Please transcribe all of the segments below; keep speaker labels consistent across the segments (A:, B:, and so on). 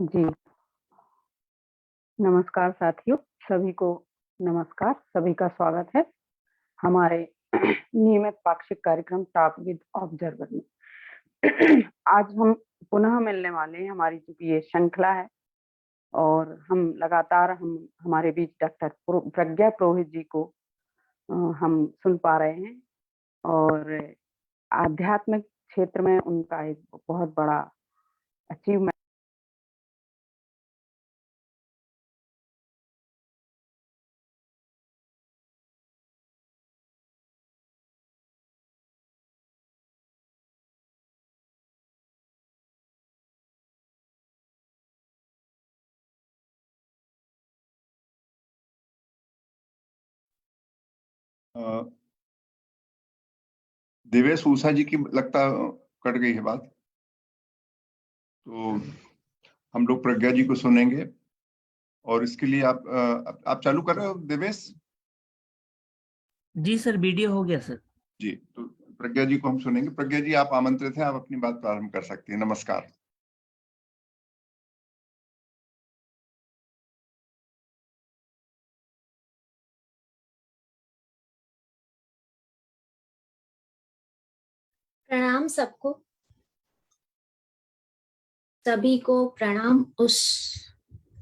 A: जी, नमस्कार साथियों, सभी को नमस्कार, सभी का स्वागत है हमारे नियमित पाक्षिक कार्यक्रम टॉक विद ऑब्जर्वर में। आज हम पुनः मिलने वाले हैं। हमारी चूंकि ये श्रृंखला है और हम लगातार हमारे बीच डॉक्टर प्रज्ञा पुरोहित जी को हम सुन पा रहे हैं और आध्यात्मिक क्षेत्र में उनका एक बहुत बड़ा अचीवमेंट
B: देवेश उषा जी की लगता कट गई है बात, तो हम लोग प्रज्ञा जी को सुनेंगे और इसके लिए आप चालू कर रहे हो देवेश?
C: जी सर, वीडियो हो गया सर।
B: जी, तो प्रज्ञा जी को हम सुनेंगे। प्रज्ञा जी, आप आमंत्रित हैं, आप अपनी बात प्रारंभ कर सकती हैं। नमस्कार।
D: प्रणाम सबको, सभी को प्रणाम उस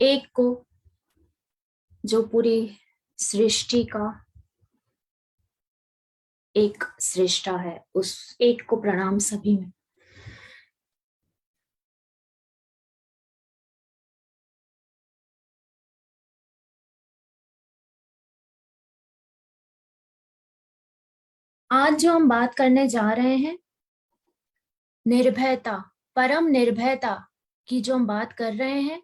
D: एक को जो पूरी सृष्टि का एक सृष्टा है, उस एक को प्रणाम सभी में। आज जो हम बात करने जा रहे हैं, निर्भयता, परम निर्भयता की जो हम बात कर रहे हैं,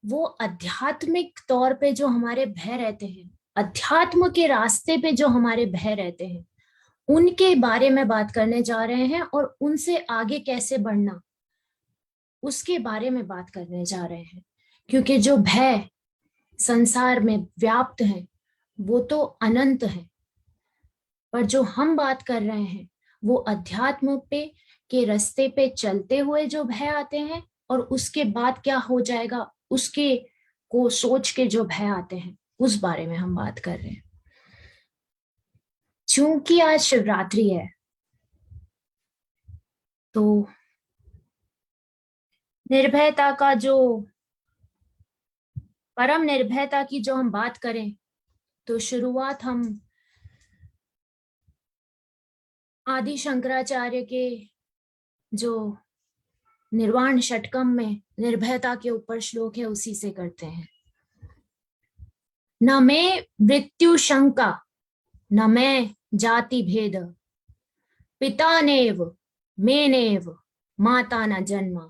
D: वो आध्यात्मिक तौर पे जो हमारे भय रहते हैं, अध्यात्म के रास्ते पे जो हमारे भय रहते हैं, उनके बारे में बात करने जा रहे हैं और उनसे आगे कैसे बढ़ना, उसके बारे में बात करने जा रहे हैं। क्योंकि जो भय संसार में व्याप्त है वो तो अनंत है, पर जो हम बात कर रहे हैं वो अध्यात्म पे के रास्ते पे चलते हुए जो भय आते हैं और उसके बाद क्या हो जाएगा उसके को सोच के जो भय आते हैं, उस बारे में हम बात कर रहे हैं। चूंकि आज शिवरात्रि है, तो निर्भयता का जो परम निर्भयता की जो हम बात करें, तो शुरुआत हम आदि शंकराचार्य के जो निर्वाण षटकम में निर्भयता के ऊपर श्लोक है उसी से करते हैं। न मैं मृत्यु शंका, न मैं जाति भेद, पिता नेव मेनेव माता न जन्म,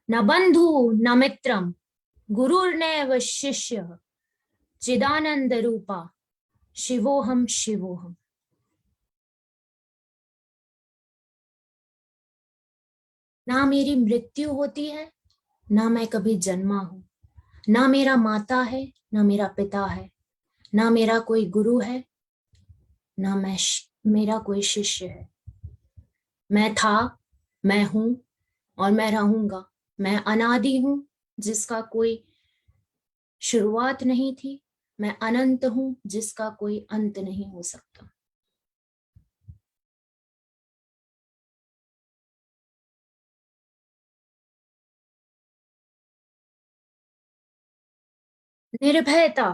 D: न बंधु न मित्रम गुरुर्नैव शिष्य, चिदानंद रूपा शिवोहम शिवोहम। ना मेरी मृत्यु होती है, ना मैं कभी जन्मा हूं, ना मेरा माता है, ना मेरा पिता है, ना मेरा कोई गुरु है, ना मेरा कोई शिष्य है। मैं था, मैं हूं और मैं रहूंगा। मैं अनादि हूं जिसका कोई शुरुआत नहीं थी, मैं अनंत हूं जिसका कोई अंत नहीं हो सकता। निर्भयता,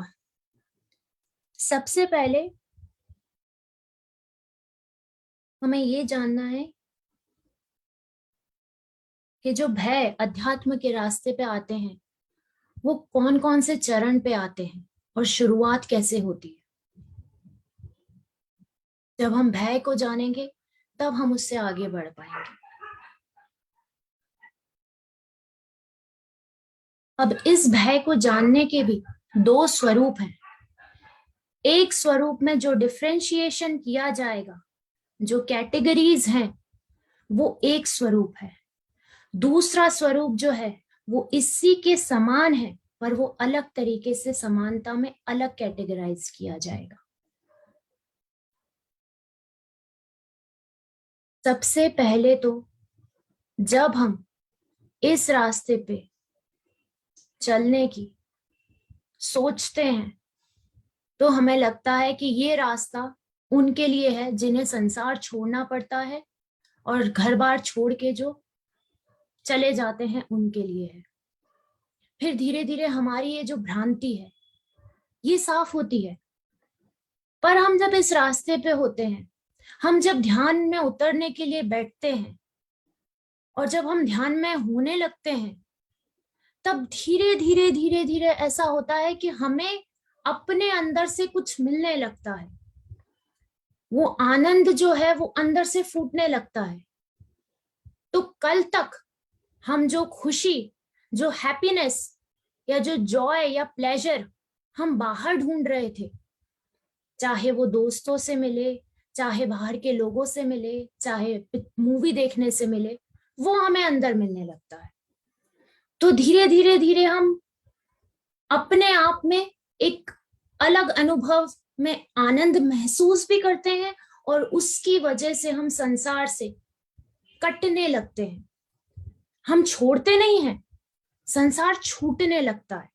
D: सबसे पहले हमें ये जानना है कि जो भय अध्यात्म के रास्ते पे आते हैं वो कौन कौन से चरण पे आते हैं और शुरुआत कैसे होती है। जब हम भय को जानेंगे तब हम उससे आगे बढ़ पाएंगे। अब इस भय को जानने के भी दो स्वरूप हैं। एक स्वरूप में जो डिफरेंशिएशन किया जाएगा, जो कैटेगरीज हैं, वो एक स्वरूप है। दूसरा स्वरूप जो है वो इसी के समान है, पर वो अलग तरीके से समानता में अलग कैटेगराइज किया जाएगा। सबसे पहले तो जब हम इस रास्ते पे चलने की सोचते हैं तो हमें लगता है कि ये रास्ता उनके लिए है जिन्हें संसार छोड़ना पड़ता है, और घर बार छोड़ के जो चले जाते हैं उनके लिए है। फिर धीरे धीरे हमारी ये जो भ्रांति है ये साफ होती है। पर हम जब इस रास्ते पे होते हैं, हम जब ध्यान में उतरने के लिए बैठते हैं और जब हम ध्यान में होने लगते हैं, तब धीरे धीरे धीरे धीरे ऐसा होता है कि हमें अपने अंदर से कुछ मिलने लगता है। वो आनंद जो है वो अंदर से फूटने लगता है। तो कल तक हम जो खुशी, जो हैप्पीनेस या जो जॉय या प्लेजर हम बाहर ढूंढ रहे थे, चाहे वो दोस्तों से मिले, चाहे बाहर के लोगों से मिले, चाहे मूवी देखने से मिले, वो हमें अंदर मिलने लगता है। तो धीरे धीरे धीरे हम अपने आप में एक अलग अनुभव में आनंद महसूस भी करते हैं, और उसकी वजह से हम संसार से कटने लगते हैं। हम छोड़ते नहीं हैं, संसार छूटने लगता है।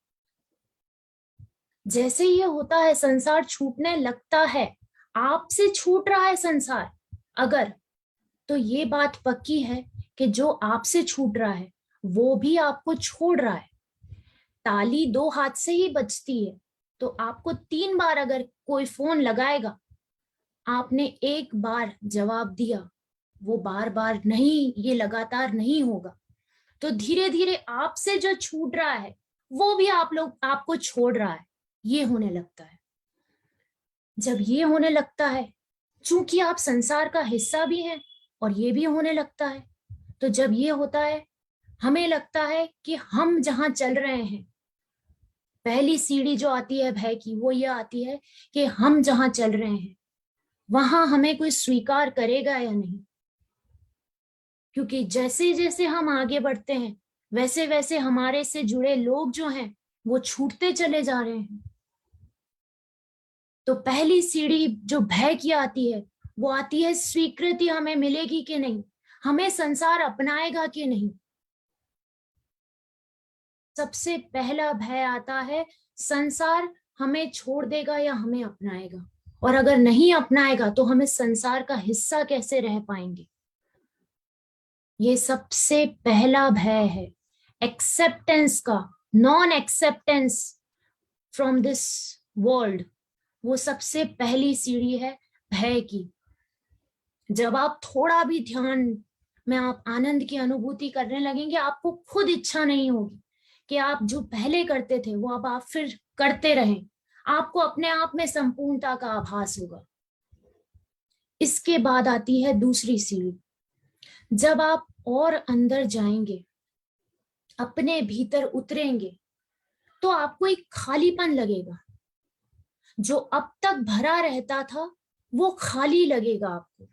D: जैसे ये होता है, संसार छूटने लगता है, आपसे छूट रहा है संसार अगर, तो ये बात पक्की है कि जो आपसे छूट रहा है वो भी आपको छोड़ रहा है। ताली 2 हाथ से ही बजती है, तो आपको 3 बार अगर कोई फोन लगाएगा, आपने 1 बार जवाब दिया, वो बार बार नहीं, ये लगातार नहीं होगा। तो धीरे धीरे आपसे जो छूट रहा है वो भी आपको छोड़ रहा है। ये होने लगता है। जब ये होने लगता है, चूंकि आप संसार का हिस्सा भी हैं और ये भी होने लगता है, तो जब ये होता है, हमें लगता है कि हम जहां चल रहे हैं, पहली सीढ़ी जो आती है भय की, वो ये आती है कि हम जहां चल रहे हैं वहां हमें कोई स्वीकार करेगा या नहीं। क्योंकि जैसे जैसे हम आगे बढ़ते हैं, वैसे वैसे हमारे से जुड़े लोग जो हैं वो छूटते चले जा रहे हैं। तो पहली सीढ़ी जो भय की आती है, वो आती है स्वीकृति हमें मिलेगी कि नहीं, हमें संसार अपनाएगा कि नहीं। सबसे पहला भय आता है संसार हमें छोड़ देगा या हमें अपनाएगा, और अगर नहीं अपनाएगा तो हम इस संसार का हिस्सा कैसे रह पाएंगे। ये सबसे पहला भय है एक्सेप्टेंस का, non acceptance from this world. वो सबसे पहली सीढ़ी है भय की। जब आप थोड़ा भी ध्यान में आप आनंद की अनुभूति करने लगेंगे, आपको खुद इच्छा नहीं होगी कि आप जो पहले करते थे वो अब आप फिर करते रहें। आपको अपने आप में संपूर्णता का आभास होगा। इसके बाद आती है दूसरी सीढ़ी। जब आप और अंदर जाएंगे, अपने भीतर उतरेंगे, तो आपको एक खालीपन लगेगा। जो अब तक भरा रहता था वो खाली लगेगा आपको।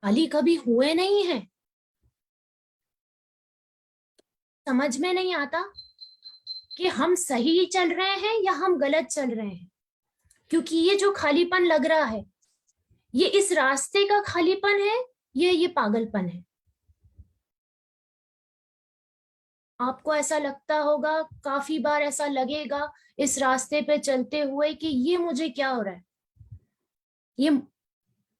D: खाली कभी हुए नहीं है। समझ में नहीं आता कि हम सही चल रहे हैं या हम गलत चल रहे हैं, क्योंकि ये जो खालीपन लग रहा है, ये इस रास्ते का खालीपन है, ये पागलपन है। आपको ऐसा लगता होगा, काफी बार ऐसा लगेगा इस रास्ते पे चलते हुए कि ये मुझे क्या हो रहा है, ये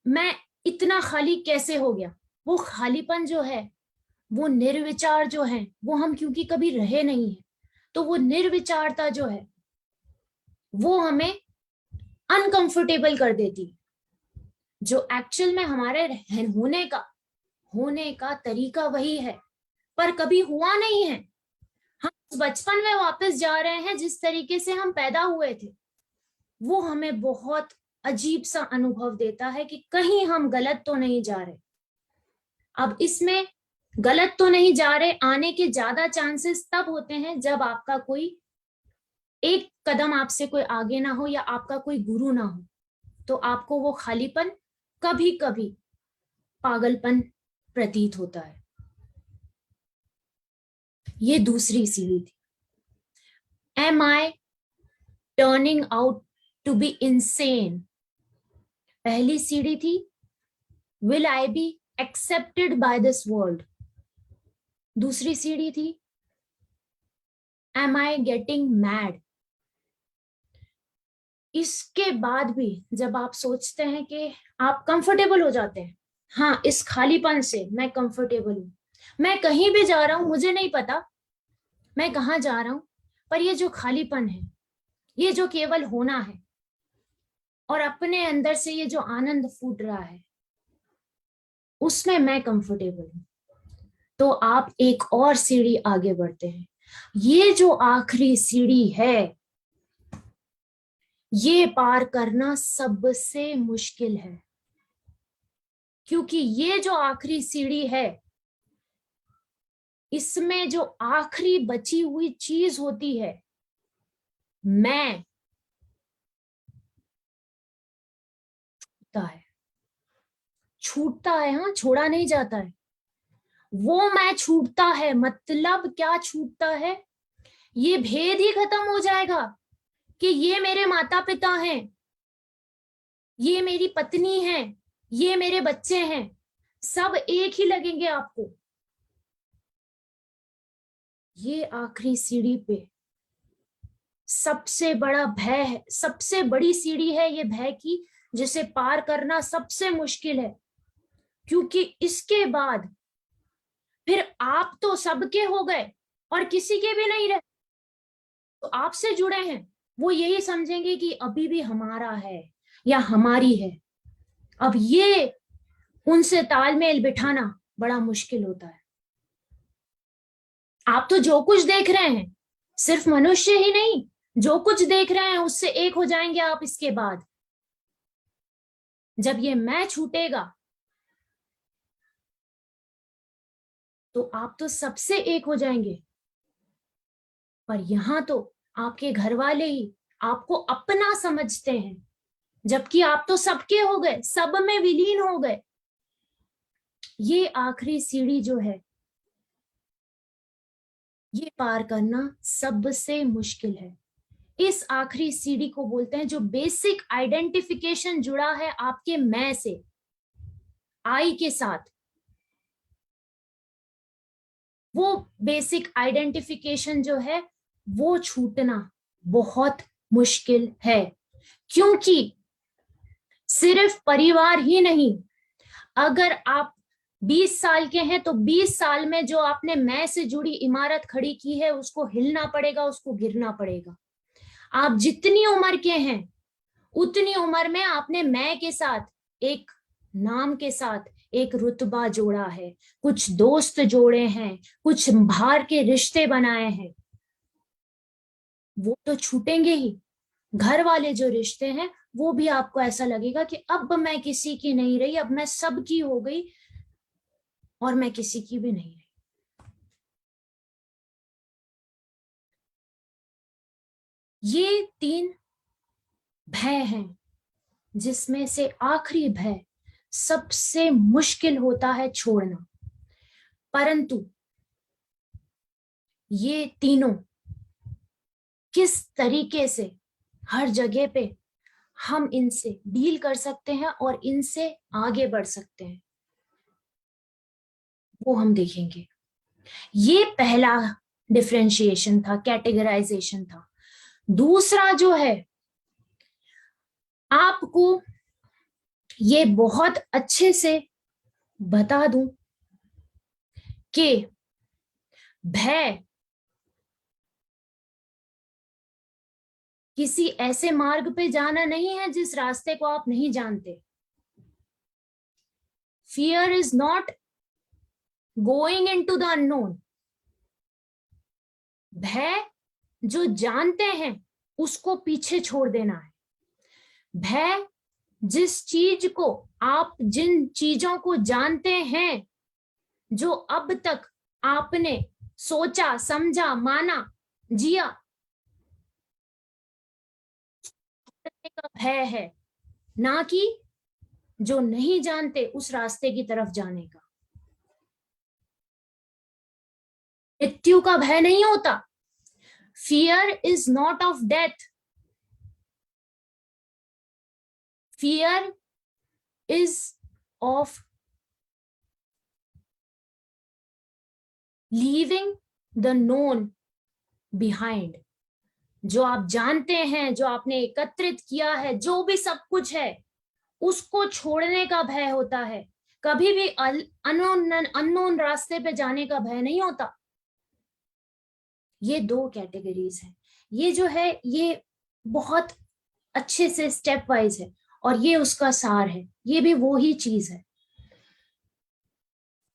D: मैं इतना खाली कैसे हो गया। वो खालीपन जो है, वो निर्विचार जो है, वो हम क्योंकि कभी रहे नहीं है, तो वो निर्विचारता जो है वो हमें अनकंफर्टेबल कर देती है। जो एक्चुअल में हमारे होने का तरीका वही है, पर कभी हुआ नहीं है। हम बचपन में वापस जा रहे हैं, जिस तरीके से हम पैदा हुए थे वो हमें बहुत अजीब सा अनुभव देता है कि कहीं हम गलत तो नहीं जा रहे। अब इसमें गलत तो नहीं जा रहे आने के ज्यादा चांसेस तब होते हैं जब आपका कोई एक कदम आपसे कोई आगे ना हो या आपका कोई गुरु ना हो, तो आपको वो खालीपन कभी कभी पागलपन प्रतीत होता है। ये दूसरी सीढ़ी थी। Am I turning out to be insane. पहली सीढ़ी थी will I be accepted by this world. दूसरी सीढ़ी थी एम आई गेटिंग मैड? इसके बाद भी जब आप सोचते हैं कि आप कंफर्टेबल हो जाते हैं, हाँ इस खालीपन से मैं कंफर्टेबल हूं, मैं कहीं भी जा रहा हूं, मुझे नहीं पता मैं कहाँ जा रहा हूं, पर ये जो खालीपन है, ये जो केवल होना है और अपने अंदर से ये जो आनंद फूट रहा है, उसमें मैं कंफर्टेबल हूं। तो आप एक और सीढ़ी आगे बढ़ते हैं। ये जो आखिरी सीढ़ी है, ये पार करना सबसे मुश्किल है, क्योंकि ये जो आखिरी सीढ़ी है, इसमें जो आखिरी बची हुई चीज होती है, मैं, छूटता है, हाँ छोड़ा नहीं जाता है, वो मैं छूटता है। मतलब क्या छूटता है? ये भेद ही खत्म हो जाएगा कि ये मेरे माता पिता हैं, ये मेरी पत्नी है, ये मेरे बच्चे हैं, सब एक ही लगेंगे आपको। ये आखिरी सीढ़ी पे सबसे बड़ा भय है, सबसे बड़ी सीढ़ी है ये भय की, जिसे पार करना सबसे मुश्किल है, क्योंकि इसके बाद फिर आप तो सबके हो गए और किसी के भी नहीं रहे। तो आपसे जुड़े हैं, वो यही समझेंगे कि अभी भी हमारा है या हमारी है। अब ये उनसे तालमेल बिठाना बड़ा मुश्किल होता है। आप तो जो कुछ देख रहे हैं, सिर्फ मनुष्य ही नहीं, जो कुछ देख रहे हैं उससे एक हो जाएंगे आप। इसके बाद जब ये मैं छूटेगा, तो आप तो सबसे एक हो जाएंगे। पर यहां तो आपके घर वाले ही आपको अपना समझते हैं, जबकि आप तो सबके हो गए, सब में विलीन हो गए। ये आखिरी सीढ़ी जो है, ये पार करना सबसे मुश्किल है। इस आखिरी सीढ़ी को बोलते हैं, जो बेसिक आइडेंटिफिकेशन जुड़ा है आपके मैं से, आई के साथ, वो बेसिक आइडेंटिफिकेशन जो है वो छूटना बहुत मुश्किल है। क्योंकि सिर्फ परिवार ही नहीं, अगर आप 20 साल के हैं तो 20 साल में जो आपने मैं से जुड़ी इमारत खड़ी की है, उसको हिलना पड़ेगा, उसको गिरना पड़ेगा। आप जितनी उम्र के हैं, उतनी उम्र में आपने मैं के साथ, एक नाम के साथ एक रुतबा जोड़ा है, कुछ दोस्त जोड़े हैं, कुछ बाहर के रिश्ते बनाए हैं, वो तो छूटेंगे ही। घर वाले जो रिश्ते हैं, वो भी आपको ऐसा लगेगा कि अब मैं किसी की नहीं रही, अब मैं सबकी हो गई और मैं किसी की भी नहीं रही। ये 3 भय हैं, जिसमें से आखिरी भय सबसे मुश्किल होता है छोड़ना। परंतु ये तीनों किस तरीके से हर जगह पे हम इनसे डील कर सकते हैं और इनसे आगे बढ़ सकते हैं, वो हम देखेंगे। ये पहला डिफरेंशिएशन था, कैटेगराइजेशन था। दूसरा जो है, आपको ये बहुत अच्छे से बता दूं कि भय किसी ऐसे मार्ग पे जाना नहीं है जिस रास्ते को आप नहीं जानते। Fear is not going into the unknown. भय जो जानते हैं उसको पीछे छोड़ देना है। भय जिस चीज को, आप जिन चीजों को जानते हैं, जो अब तक आपने सोचा, समझा, माना, जिया, का भय है, ना कि जो नहीं जानते उस रास्ते की तरफ जाने का। मृत्यु का भय नहीं होता। Fear is not of death, fear is of leaving the known behind, जो आप जानते हैं, जो आपने एकत्रित किया है, जो भी सब कुछ है, उसको छोड़ने का भय होता है। कभी भी अननोन रास्ते पे जाने का भय नहीं होता। ये दो कैटेगरीज है। ये जो है ये बहुत अच्छे से स्टेप वाइज है और ये उसका सार है। ये भी वो ही चीज है।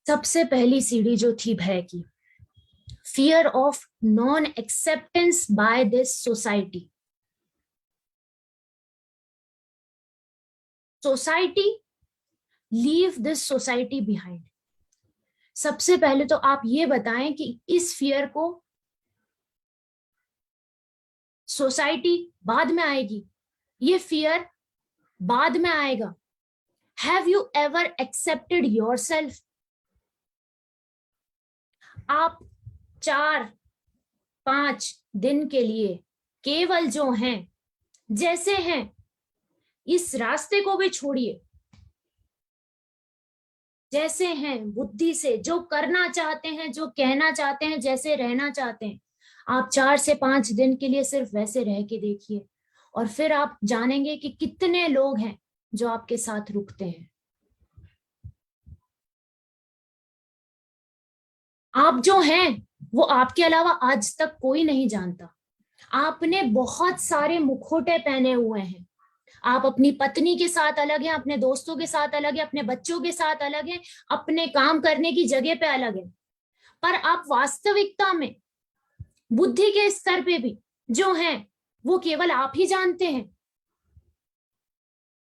D: सबसे पहली सीढ़ी जो थी भय की, fear of non-acceptance by this society. Society, leave this society behind. सबसे पहले तो आप ये बताएं कि इस फियर को सोसाइटी बाद में आएगी, ये फियर बाद में आएगा। Have you ever accepted yourself? आप 4-5 दिन के लिए केवल जो हैं जैसे हैं, इस रास्ते को भी छोड़िए, जैसे हैं बुद्धि से, जो करना चाहते हैं, जो कहना चाहते हैं, जैसे रहना चाहते हैं, आप 4 से 5 दिन के लिए सिर्फ वैसे रह के देखिए और फिर आप जानेंगे कि कितने लोग हैं जो आपके साथ रुकते हैं। आप जो हैं वो आपके अलावा आज तक कोई नहीं जानता। आपने बहुत सारे मुखौटे पहने हुए हैं। आप अपनी पत्नी के साथ अलग हैं, अपने दोस्तों के साथ अलग हैं, अपने बच्चों के साथ अलग हैं, अपने काम करने की जगह पे अलग हैं, पर आप वास्तविकता में बुद्धि के स्तर पे भी जो हैं वो केवल आप ही जानते हैं।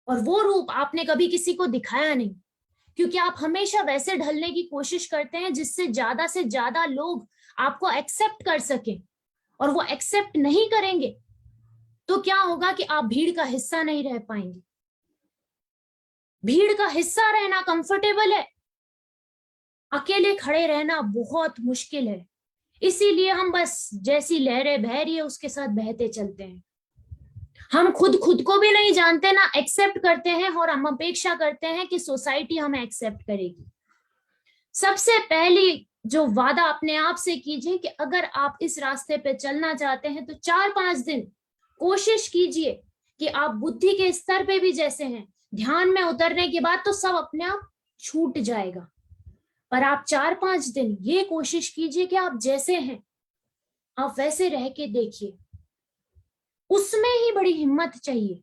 D: और वो रूप आपने कभी किसी को दिखाया नहीं, क्योंकि आप हमेशा वैसे ढलने की कोशिश करते हैं जिससे ज्यादा से ज्यादा लोग आपको एक्सेप्ट कर सके। और वो एक्सेप्ट नहीं करेंगे तो क्या होगा कि आप भीड़ का हिस्सा नहीं रह पाएंगे। भीड़ का हिस्सा रहना कंफर्टेबल है, अकेले खड़े रहना बहुत मुश्किल है। इसीलिए हम बस जैसी लहरें बह रही है उसके साथ बहते चलते हैं। हम खुद को भी नहीं जानते, ना एक्सेप्ट करते हैं, और हम अपेक्षा करते हैं कि सोसाइटी हमें एक्सेप्ट करेगी। सबसे पहली जो वादा अपने आप से कीजिए कि अगर आप इस रास्ते पे चलना चाहते हैं तो 4-5 दिन कोशिश कीजिए कि आप बुद्धि के स्तर पे भी जैसे हैं, ध्यान में उतरने के बाद तो सब अपने आप छूट जाएगा, पर आप 4-5 दिन ये कोशिश कीजिए कि आप जैसे हैं आप वैसे रह के देखिए। उसमें ही बड़ी हिम्मत चाहिए,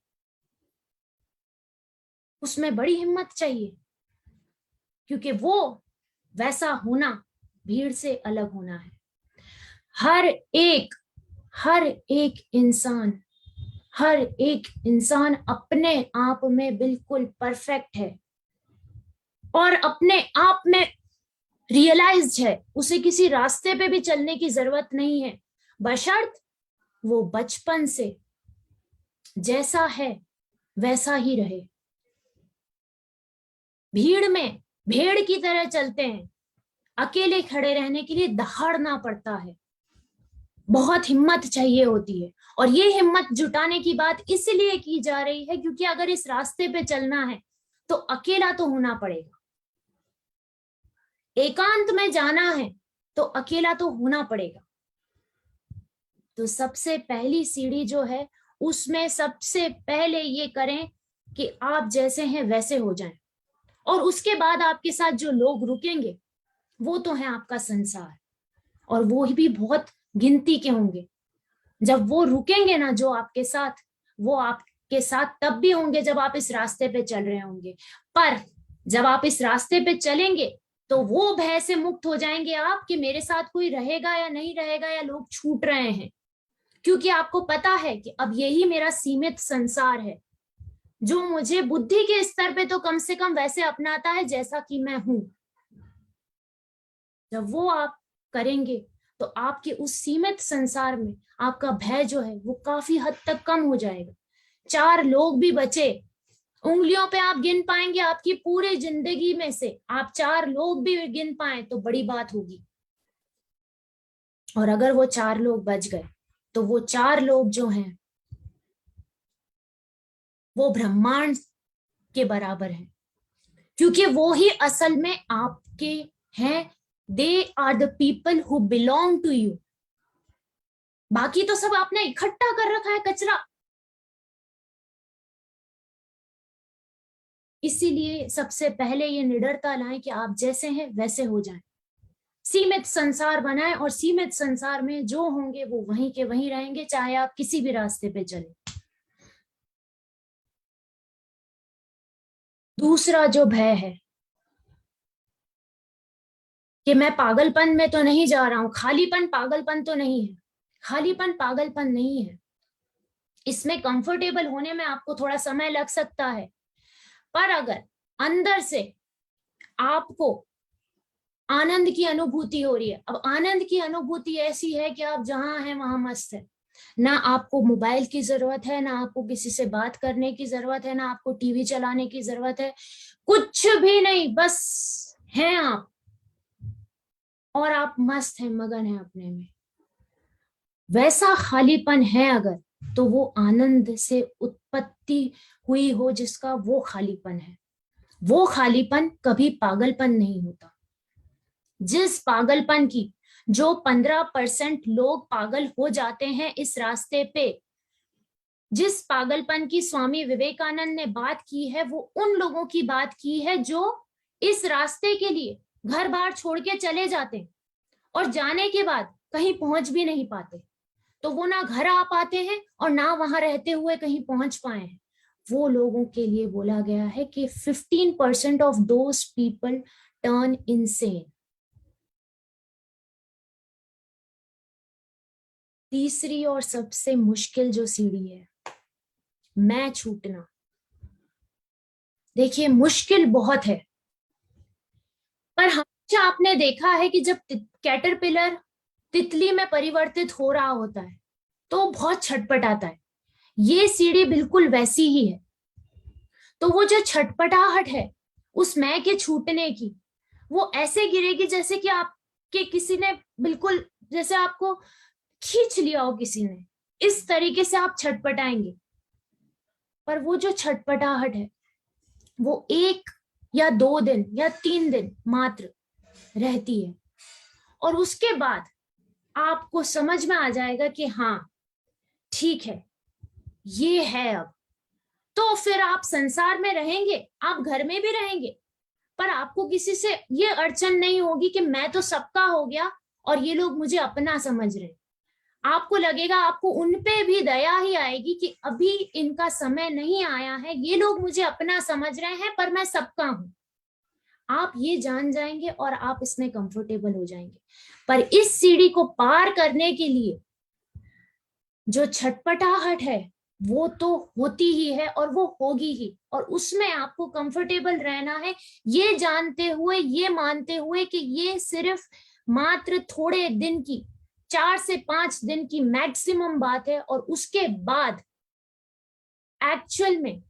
D: उसमें बड़ी हिम्मत चाहिए, क्योंकि वो वैसा होना भीड़ से अलग होना है। हर एक इंसान अपने आप में बिल्कुल परफेक्ट है और अपने आप में रियलाइज्ड है। उसे किसी रास्ते पे भी चलने की जरूरत नहीं है, बशर्त वो बचपन से जैसा है वैसा ही रहे। भीड़ में भेड़ की तरह चलते हैं, अकेले खड़े रहने के लिए दहाड़ना पड़ता है, बहुत हिम्मत चाहिए होती है। और ये हिम्मत जुटाने की बात इसलिए की जा रही है क्योंकि अगर इस रास्ते पे चलना है तो अकेला तो होना पड़ेगा, एकांत में जाना है तो अकेला तो होना पड़ेगा। तो सबसे पहली सीढ़ी जो है उसमें सबसे पहले ये करें कि आप जैसे हैं वैसे हो जाएं, और उसके बाद आपके साथ जो लोग रुकेंगे वो तो है आपका संसार, और वो भी बहुत गिनती के होंगे। जब वो रुकेंगे ना जो आपके साथ, वो आपके साथ तब भी होंगे जब आप इस रास्ते पे चल रहे होंगे, पर जब आप इस रास्ते पे चलेंगे तो वो भय से मुक्त हो जाएंगे आप कि मेरे साथ कोई रहेगा या नहीं रहेगा, या लोग छूट रहे हैं, क्योंकि आपको पता है कि अब यही मेरा सीमित संसार है जो मुझे बुद्धि के स्तर पे तो कम से कम वैसे अपनाता है जैसा कि मैं हूं। जब वो आप करेंगे तो आपके उस सीमित संसार में आपका भय जो है वो काफी हद तक कम हो जाएगा। 4 लोग भी बचे, उंगलियों पे आप गिन पाएंगे, आपकी पूरी जिंदगी में से आप 4 लोग भी गिन पाए तो बड़ी बात होगी। और अगर वो 4 लोग बच गए तो वो 4 लोग जो हैं वो ब्रह्मांड के बराबर है, क्योंकि वो ही असल में आपके हैं। They are the people who belong to you. बाकी तो सब आपने इकट्ठा कर रखा है कचरा। इसीलिए सबसे पहले ये निडरता लाएं कि आप जैसे हैं वैसे हो जाएं, सीमित संसार बनाएं, और सीमित संसार में जो होंगे वो वहीं के वहीं रहेंगे, चाहे आप किसी भी रास्ते पे चलें। दूसरा जो भय है कि मैं पागलपन में तो नहीं जा रहा हूं, खालीपन पागलपन तो नहीं है, खालीपन पागलपन नहीं है। इसमें कंफर्टेबल होने में आपको थोड़ा समय लग सकता है, पर अगर अंदर से आपको आनंद की अनुभूति हो रही है, अब आनंद की अनुभूति ऐसी है कि आप जहां हैं वहां मस्त है, ना आपको मोबाइल की जरूरत है, ना आपको किसी से बात करने की जरूरत है, ना आपको टीवी चलाने की जरूरत है, कुछ भी नहीं, बस हैं आप, और आप मस्त हैं, मगन हैं अपने में। वैसा खालीपन है अगर, तो वो आनंद से उत्पत्ति हुई हो जिसका, वो खालीपन है। वो खालीपन कभी पागलपन नहीं होता। जिस पागलपन की जो 15% लोग पागल हो जाते हैं इस रास्ते पे, जिस पागलपन की स्वामी विवेकानंद ने बात की है, वो उन लोगों की बात की है जो इस रास्ते के लिए घर बार छोड़ के चले जाते हैं और जाने के बाद कहीं पहुंच भी नहीं पाते। तो वो ना घर आ पाते हैं और ना वहां रहते हुए कहीं पहुंच पाए हैं। वो लोगों के लिए बोला गया है कि 15% of those people turn insane. तीसरी और सबसे मुश्किल जो सीढ़ी है, मैं छूटना। देखिए मुश्किल बहुत है, पर हमेशा आपने देखा है कि जब कैटरपिलर तितली में परिवर्तित हो रहा होता है तो बहुत छटपटाता है। ये सीढ़ी बिल्कुल वैसी ही है। तो वो जो छटपटाहट है उस मैं के छूटने की, वो ऐसे गिरेगी जैसे कि आपके किसी ने बिल्कुल, जैसे आपको खींच लिया हो किसी ने, इस तरीके से आप छटपटाएंगे। पर वो जो छटपटाहट है वो 1 या 2 दिन या 3 दिन मात्र रहती है, और उसके बाद आपको समझ में आ जाएगा कि हाँ ठीक है, ये है अब। तो फिर आप संसार में रहेंगे, आप घर में भी रहेंगे, पर आपको किसी से ये अड़चन नहीं होगी कि मैं तो सबका हो गया और ये लोग मुझे अपना समझ रहे हैं। आपको लगेगा, आपको उन पे भी दया ही आएगी कि अभी इनका समय नहीं आया है, ये लोग मुझे अपना समझ रहे हैं पर मैं सबका हूं। आप ये जान जाएंगे और आप इसमें कंफर्टेबल हो जाएंगे। पर इस सीढ़ी को पार करने के लिए जो छटपटाहट है वो तो होती ही है और वो होगी ही, और उसमें आपको कंफर्टेबल रहना है, ये जानते हुए, ये मानते हुए कि ये सिर्फ मात्र थोड़े दिन की, 4 से 5 दिन की मैक्सिमम बात है, और उसके बाद एक्चुअल में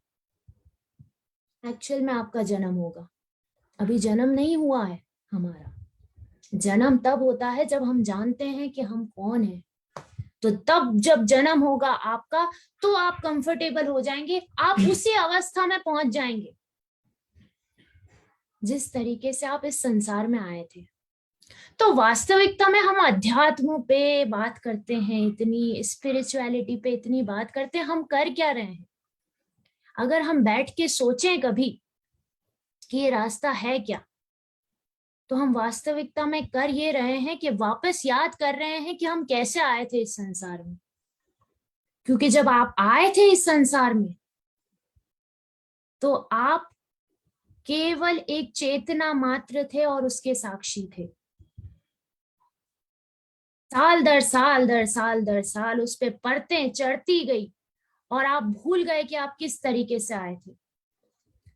D: आपका जन्म होगा। अभी जन्म नहीं हुआ है हमारा। जन्म तब होता है जब हम जानते हैं कि हम कौन हैं। तो तब जब जन्म होगा आपका, तो आप कंफर्टेबल हो जाएंगे, आप उसी अवस्था में पहुंच जाएंगे जिस तरीके से आप इस संसार में आए थे। तो वास्तविकता में हम अध्यात्म पे बात करते हैं, इतनी स्पिरिचुअलिटी पे इतनी बात करते हैं, हम कर क्या रहे हैं? अगर हम बैठ के सोचें कभी कि ये रास्ता है क्या, तो हम वास्तविकता में कर ये रहे हैं कि वापस याद कर रहे हैं कि हम कैसे आए थे इस संसार में। क्योंकि जब आप आए थे इस संसार में तो आप केवल एक चेतना मात्र थे और उसके साक्षी थे। साल दर साल दर साल दर साल उस पे परतें चढ़ती गई और आप भूल गए कि आप किस तरीके से आए थे।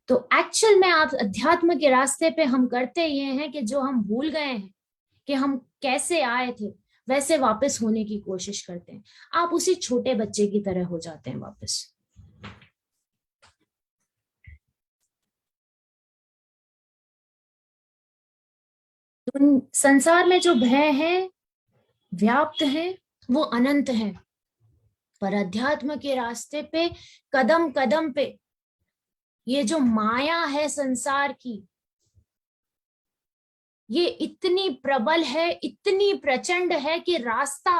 D: तो एक्चुअल में आप अध्यात्म के रास्ते पे हम करते ये हैं कि जो हम भूल गए हैं कि हम कैसे आए थे, वैसे वापस होने की कोशिश करते हैं। आप उसी छोटे बच्चे की तरह हो जाते हैं वापस। तो संसार में जो भय है, व्याप्त है, वो अनंत है। पर अध्यात्म के रास्ते पे कदम कदम पे ये जो माया है संसार की, ये इतनी प्रबल है, इतनी प्रचंड है कि रास्ता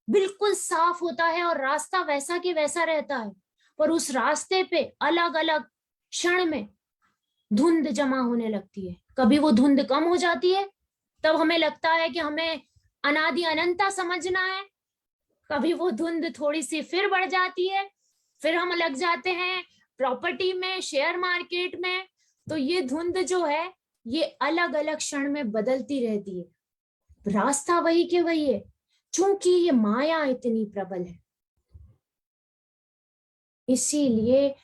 D: बिल्कुल साफ होता है और रास्ता वैसा के वैसा रहता है, पर उस रास्ते पे अलग अलग क्षण में धुंध जमा होने लगती है। कभी वो धुंध कम हो जाती है, तब हमें लगता है कि हमें अनादि अनंता समझना है। कभी वो धुंध थोड़ी सी फिर बढ़ जाती है, फिर हम लग जाते हैं प्रॉपर्टी में, शेयर मार्केट में। तो ये धुंध जो है ये अलग अलग क्षण में बदलती रहती है। रास्ता वही के वही है, चूंकि ये माया इतनी प्रबल है। इसीलिए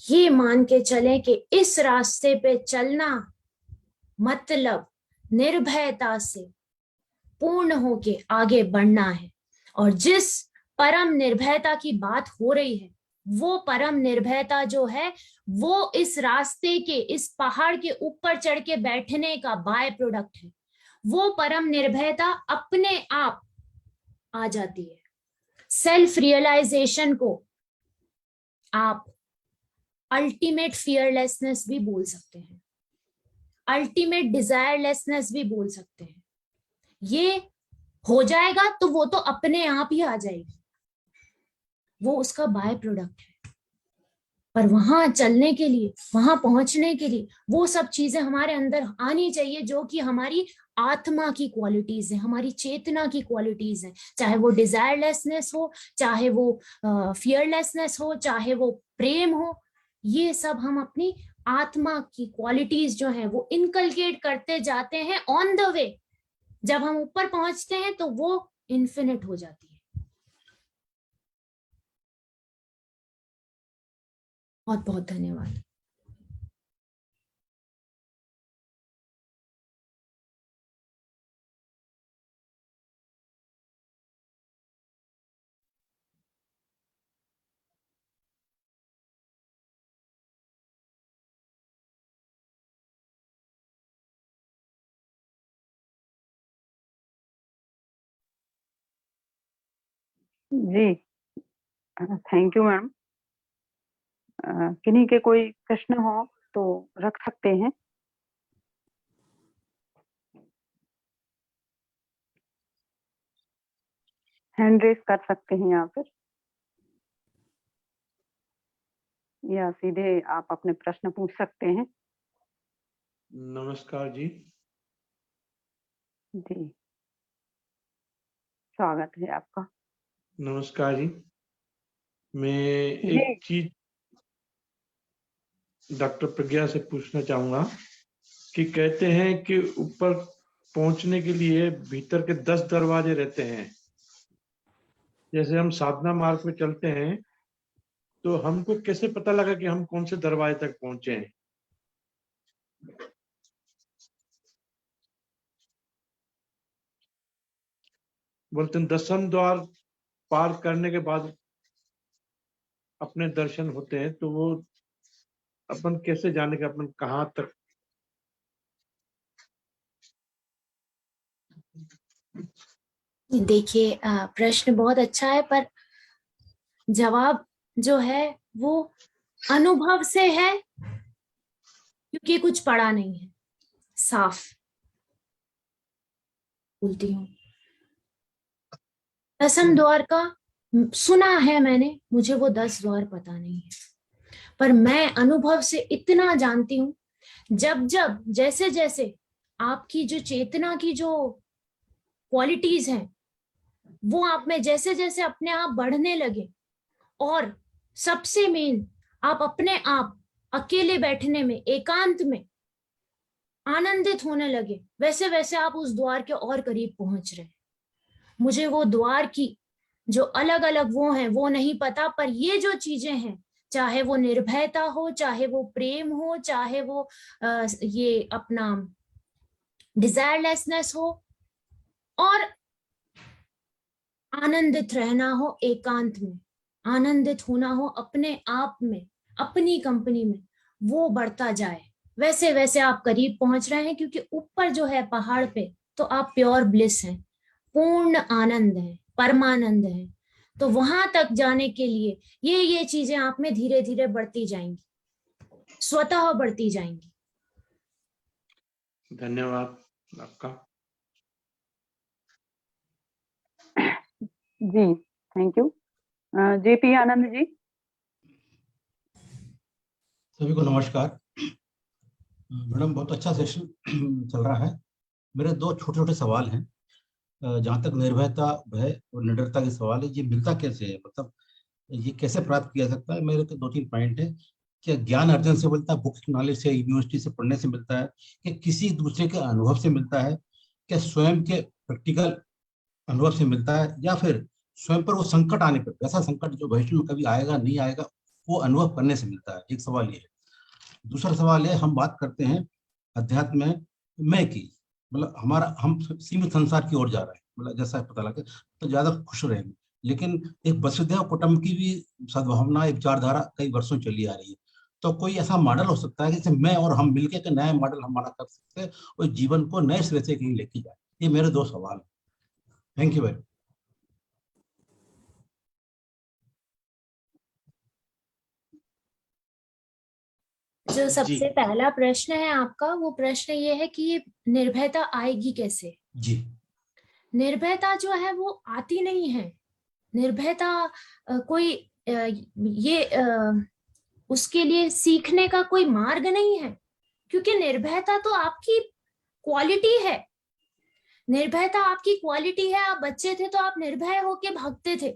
D: ये मान के चलें कि इस रास्ते पे चलना मतलब निर्भयता से पूर्ण होके आगे बढ़ना है। और जिस परम निर्भयता की बात हो रही है, वो परम निर्भयता जो है वो इस रास्ते के, इस पहाड़ के ऊपर चढ़ के बैठने का बाय प्रोडक्ट है। वो परम निर्भयता अपने आप आ जाती है। सेल्फ रियलाइजेशन को आप अल्टीमेट फियरलेसनेस भी बोल सकते हैं, अल्टीमेट डिजायरलेसनेस भी बोल सकते हैं। ये हो जाएगा तो वो तो अपने आप ही आ जाएगी, वो उसका बाय प्रोडक्ट है। पर वहां चलने के लिए, वहां पहुंचने के लिए वो सब चीजें हमारे अंदर आनी चाहिए जो कि हमारी आत्मा की क्वालिटीज है, हमारी चेतना की क्वालिटीज है। चाहे वो डिजायरलेसनेस हो, चाहे वो फियरलेसनेस हो, चाहे वो प्रेम हो, ये सब हम अपनी आत्मा की क्वालिटीज जो है वो इनकलकेट करते जाते हैं ऑन द वे। जब हम ऊपर पहुंचते हैं तो वो इन्फिनिट हो जाती है। बहुत बहुत धन्यवाद।
A: जी, थैंक यू मैम। किन्हीं के कोई प्रश्न हो तो रख सकते हैं। हैंड रेस कर सकते हैं या फिर या सीधे आप अपने प्रश्न पूछ सकते हैं।
C: नमस्कार जी।
A: जी, स्वागत है आपका।
C: नमस्कार जी। मैं
A: जी,
C: एक चीज डॉक्टर प्रज्ञा से पूछना चाहूंगा कि कहते हैं कि ऊपर पहुंचने के लिए भीतर के 10 दरवाजे रहते हैं। जैसे हम साधना मार्ग में चलते हैं तो हमको कैसे पता लगा कि हम कौन से दरवाजे तक पहुंचे हैं? बोलते हैं 10वें द्वार पार करने के बाद अपने दर्शन होते हैं, तो वो अपन कैसे जाने के अपन कहाँ तक?
D: देखिए, प्रश्न बहुत अच्छा है, पर जवाब जो है वो अनुभव से है, क्योंकि कुछ पढ़ा नहीं है। साफ बोलती हूँ, 10वें द्वार का सुना है मैंने, मुझे वो 10 द्वार पता नहीं है, पर मैं अनुभव से इतना जानती हूँ, जब जब जैसे जैसे आपकी जो चेतना की जो क्वालिटीज हैं वो आप में जैसे जैसे अपने आप बढ़ने लगे, और सबसे मेन आप अपने आप अकेले बैठने में, एकांत में आनंदित होने लगे, वैसे वैसे आप उस द्वार के और करीब पहुंच रहे हैं। मुझे वो द्वार की जो अलग अलग वो हैं वो नहीं पता, पर ये जो चीजें हैं, चाहे वो निर्भयता हो, चाहे वो प्रेम हो, चाहे वो ये अपना डिजायरलेसनेस हो, और आनंदित रहना हो एकांत में, आनंदित होना हो अपने आप में, अपनी कंपनी में, वो बढ़ता जाए, वैसे वैसे आप करीब पहुंच रहे हैं। क्योंकि ऊपर जो है पहाड़ पे तो आप प्योर ब्लिस हैं, पूर्ण आनंद है, परमानंद है। तो वहां तक जाने के लिए ये चीजें आप में धीरे धीरे बढ़ती जाएंगी, स्वतः बढ़ती जाएंगी।
C: धन्यवाद आपका।
A: जी, thank you. JP Anand ji.
E: सभी को नमस्कार। मैडम, बहुत अच्छा सेशन चल रहा है। मेरे दो छोटे छोटे सवाल हैं। जहाँ तक निर्भयता, भय और निडरता के सवाल है, ये मिलता कैसे है? मतलब ये कैसे प्राप्त किया जा सकता है? मेरे तो 2-3 पॉइंट है। क्या ज्ञान अर्जन से मिलता है, बुक्स नॉलेज से, यूनिवर्सिटी से पढ़ने से मिलता है, कि किसी दूसरे के अनुभव से मिलता है, क्या स्वयं के प्रैक्टिकल अनुभव से मिलता है, या फिर स्वयं पर वो संकट आने पर, ऐसा संकट जो भविष्य में कभी आएगा नहीं आएगा, वो अनुभव करने से मिलता है? एक सवाल ये है। दूसरा सवाल है, हम बात करते हैं अध्यात्म में मैं की, मतलब हमारा, हम सीमित संसार की ओर जा रहे हैं, मतलब जैसा पता लगे तो ज्यादा खुश रहेंगे, लेकिन एक वसुधैव कुटुंब की भी सद्भावना, एक विचारधारा कई वर्षों चली आ रही है। तो कोई ऐसा मॉडल हो सकता है कि जैसे मैं और हम मिलकर के नया मॉडल हमारा कर सकते हैं और जीवन को नए सिरे से कहीं लेके जाए? ये मेरे दो सवाल हैं। Thank you very.
D: जो
F: जी
D: सबसे पहला प्रश्न है आपका, वो प्रश्न ये है कि ये निर्भयता आएगी कैसे?
E: जी।
D: निर्भयता जो है वो आती नहीं है। निर्भयता कोई ये उसके लिए सीखने का कोई मार्ग नहीं है, क्योंकि निर्भयता तो आपकी क्वालिटी है। निर्भयता आपकी क्वालिटी है। आप बच्चे थे तो आप निर्भय होके भागते थे।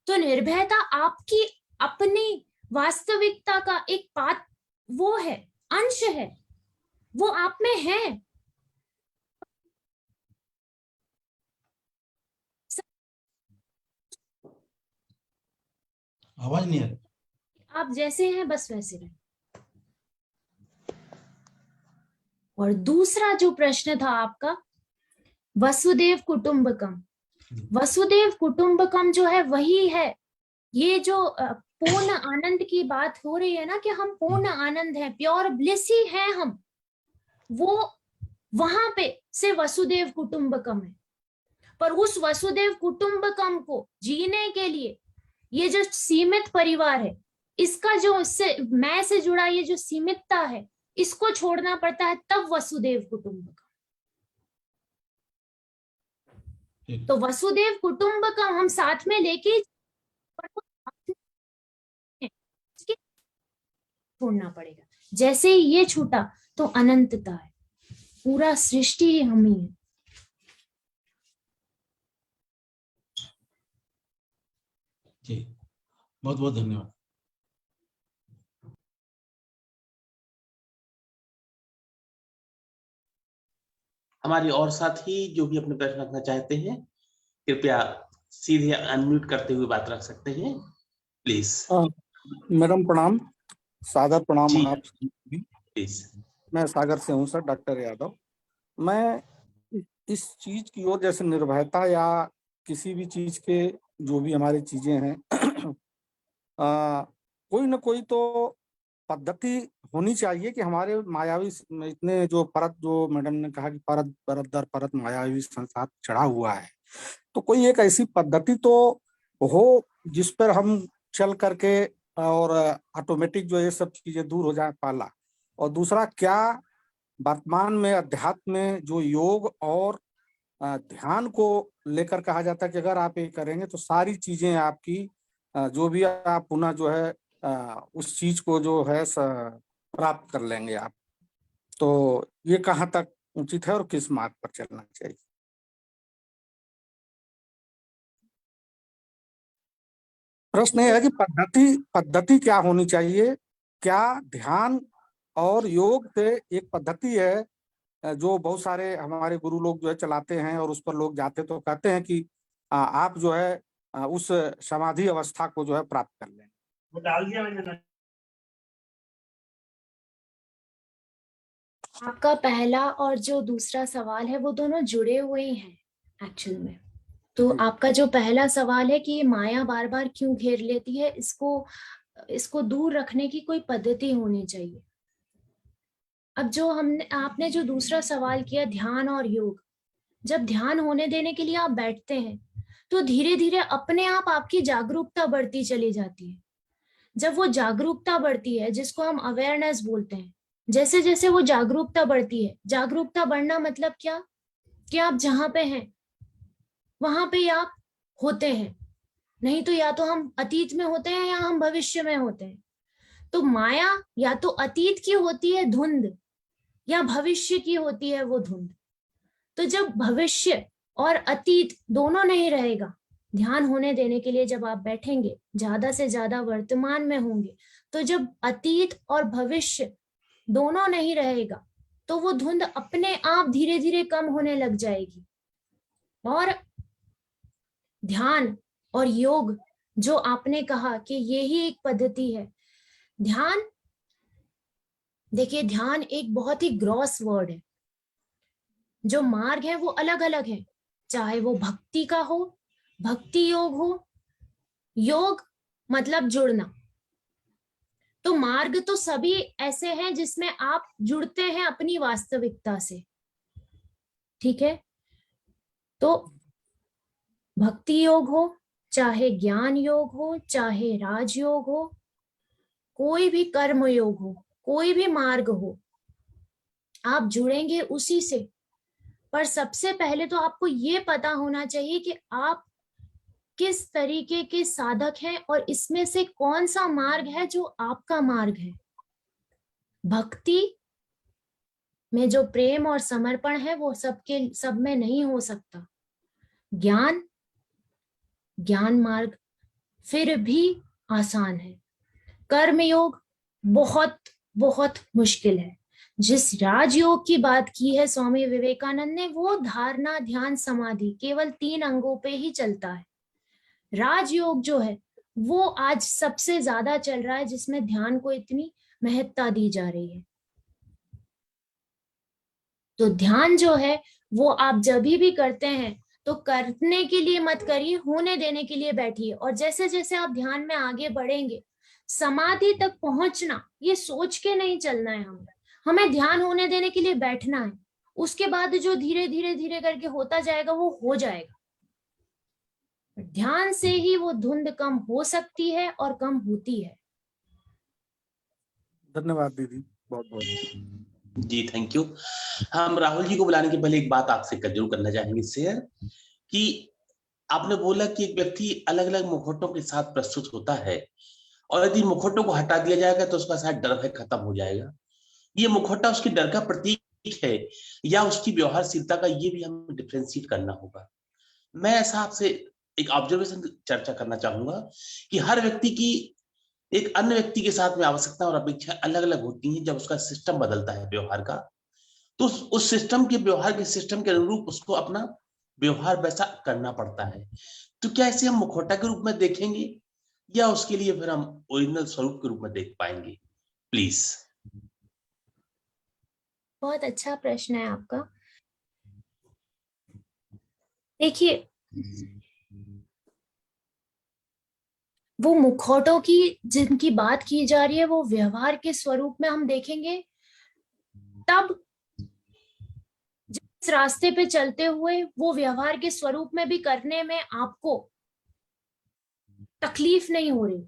D: तो निर्भयता आपकी अपनी वास्तविकता का एक पात्र, वो है, अंश है, वो आप में है।
E: आवाज नहीं आ रही।
D: आप जैसे हैं बस वैसे रहे। और दूसरा जो प्रश्न था आपका, वसुदेव कुटुंबकम। वसुदेव कुटुंबकम जो है वही है। ये जो पूर्ण आनंद की बात हो रही है ना, कि हम पूर्ण आनंद है, प्योर ब्लिस ही है हम, वो वहां पे से वसुदेव कुटुंबकम है। पर उस वसुदेव कुटुंबकम को जीने के लिए ये जो सीमित परिवार है, इसका जो इससे मैं से जुड़ा ये जो सीमितता है, इसको छोड़ना पड़ता है, तब वसुदेव कुटुंबकम। तो वसुदेव कुटुंबकम हम साथ में लेके छोड़ना पड़ेगा। जैसे ही ये छूटा तो अनंतता है, पूरा सृष्टि ही हम ही है।
E: जी, बहुत बहुत धन्यवाद।
F: हमारे और साथी जो भी अपने प्रश्न रखना चाहते हैं, कृपया सीधे अनम्यूट करते हुए बात रख सकते हैं, प्लीज।
G: मैडम प्रणाम, सादर प्रणाम
F: जी
G: आप।
F: प्लीज।
G: मैं सागर से हूँ सर, डॉक्टर यादव। मैं इस चीज की ओर, जैसे निर्भयता या किसी भी चीज के जो भी हमारी चीजें हैं कोई ना कोई तो पद्धति होनी चाहिए कि हमारे मायावी इतने जो परत, जो मैडम ने कहा कि परत परत दर परत मायावी संसार चढ़ा हुआ है, तो कोई एक ऐसी पद्धति तो हो जिस पर हम चल करके और ऑटोमेटिक जो ये सब चीजें दूर हो जाए, पहला। और दूसरा, क्या वर्तमान में अध्यात्म में जो योग और ध्यान को लेकर कहा जाता है कि अगर आप ये करेंगे तो सारी चीजें आपकी जो भी आप पुनः जो है उस चीज को जो है प्राप्त कर लेंगे आप। तो ये कहाँ तक उचित है और किस मार्ग पर चलना चाहिए? प्रश्न ये है कि पद्धति क्या होनी चाहिए? क्या ध्यान और योग से एक पद्धति है जो बहुत सारे हमारे गुरु लोग जो है चलाते हैं, और उस पर लोग जाते तो कहते हैं कि आप जो है उस समाधि अवस्था को जो है प्राप्त कर लें।
F: वो डाल दिया मैंने।
D: आपका पहला और जो दूसरा सवाल है वो दोनों जुड़े हुए हैं एक्चुअल में। तो आपका जो पहला सवाल है कि ये माया बार बार क्यों घेर लेती है, इसको दूर रखने की कोई पद्धति होनी चाहिए। अब जो आपने जो दूसरा सवाल किया, ध्यान और योग, जब ध्यान होने देने के लिए आप बैठते हैं तो धीरे धीरे अपने आप आपकी जागरूकता बढ़ती चली जाती है। जब वो जागरूकता बढ़ती है, जिसको हम अवेयरनेस बोलते हैं, जैसे जैसे वो जागरूकता बढ़ती है, जागरूकता बढ़ना मतलब क्या कि आप जहां पे हैं वहां पे आप होते हैं, नहीं तो या तो हम अतीत में होते हैं या हम भविष्य में होते हैं। तो माया या तो अतीत की होती है धुंध, या भविष्य की होती है वो धुंध। तो जब भविष्य और अतीत दोनों नहीं रहेगा, ध्यान होने देने के लिए जब आप बैठेंगे, ज्यादा से ज्यादा वर्तमान में होंगे, तो जब अतीत और भविष्य दोनों नहीं रहेगा तो वो धुंध अपने आप धीरे धीरे कम होने लग जाएगी। और ध्यान और योग जो आपने कहा कि ये ही एक पद्धति है। ध्यान, देखिए ध्यान एक बहुत ही ग्रॉस वर्ड है। जो मार्ग है वो अलग अलग है, चाहे वो भक्ति का हो, भक्ति योग हो, योग मतलब जुड़ना। तो मार्ग तो सभी ऐसे हैं जिसमें आप जुड़ते हैं अपनी वास्तविकता से, ठीक है। तो भक्ति योग हो, चाहे ज्ञान योग हो, चाहे राजयोग हो, कोई भी कर्म योग हो, कोई भी मार्ग हो, आप जुड़ेंगे उसी से। पर सबसे पहले तो आपको ये पता होना चाहिए कि आप किस तरीके के साधक हैं और इसमें से कौन सा मार्ग है जो आपका मार्ग है। भक्ति में जो प्रेम और समर्पण है वो सब में नहीं हो सकता। ज्ञान मार्ग फिर भी आसान है। कर्म योग बहुत बहुत मुश्किल है। जिस राजयोग की बात की है स्वामी विवेकानंद ने, वो धारणा ध्यान समाधि केवल 3 अंगों पे ही चलता है। राजयोग जो है वो आज सबसे ज्यादा चल रहा है, जिसमें ध्यान को इतनी महत्ता दी जा रही है। तो ध्यान जो है वो आप जब भी करते हैं तो करने के लिए मत करिए, होने देने के लिए बैठिए। और जैसे जैसे आप ध्यान में आगे बढ़ेंगे, समाधि तक पहुंचना ये सोच के नहीं चलना है। हमें ध्यान होने देने के लिए बैठना है। उसके बाद जो धीरे धीरे धीरे करके होता जाएगा वो हो जाएगा। ध्यान से ही वो धुंध कम हो सकती है और कम होती है।
G: धन्यवाद दीदी, बहुत बहुत
F: जी, थैंक यू। हम राहुल जी को बुलाने के पहले एक बात आपसे जरूर करना चाहेंगे शेयर, कि आपने बोला कि एक व्यक्ति अलग अलग मुखौटों के साथ प्रस्तुत होता है, और यदि मुखौटों को हटा दिया जाएगा तो उसका शायद डर भय खत्म हो जाएगा। ये मुखौटा उसकी डर का प्रतीक है या उसकी व्यवहारशीलता का, ये भी हमें डिफ्रेंशिएट करना होगा। मैं ऐसा आपसे एक ऑब्जर्वेशन चर्चा करना चाहूंगा कि हर व्यक्ति की एक अन्य व्यक्ति के साथ में आवश्यकता और अपेक्षा अलग अलग होती हैं। जब उसका सिस्टम बदलता है व्यवहार का, तो उस सिस्टम के व्यवहार के सिस्टम के अनुरूप उसको अपना व्यवहार वैसा करना पड़ता है। तो क्या इसे हम मुखौटा के रूप में देखेंगे या उसके लिए फिर हम ओरिजिनल स्वरूप के रूप में देख पाएंगे? प्लीज।
D: बहुत अच्छा प्रश्न है आपका। देखिए, वो मुखौटों की जिनकी बात की जा रही है वो व्यवहार के स्वरूप में हम देखेंगे, तब जिस रास्ते पे चलते हुए वो व्यवहार के स्वरूप में भी करने में आपको तकलीफ नहीं हो रही,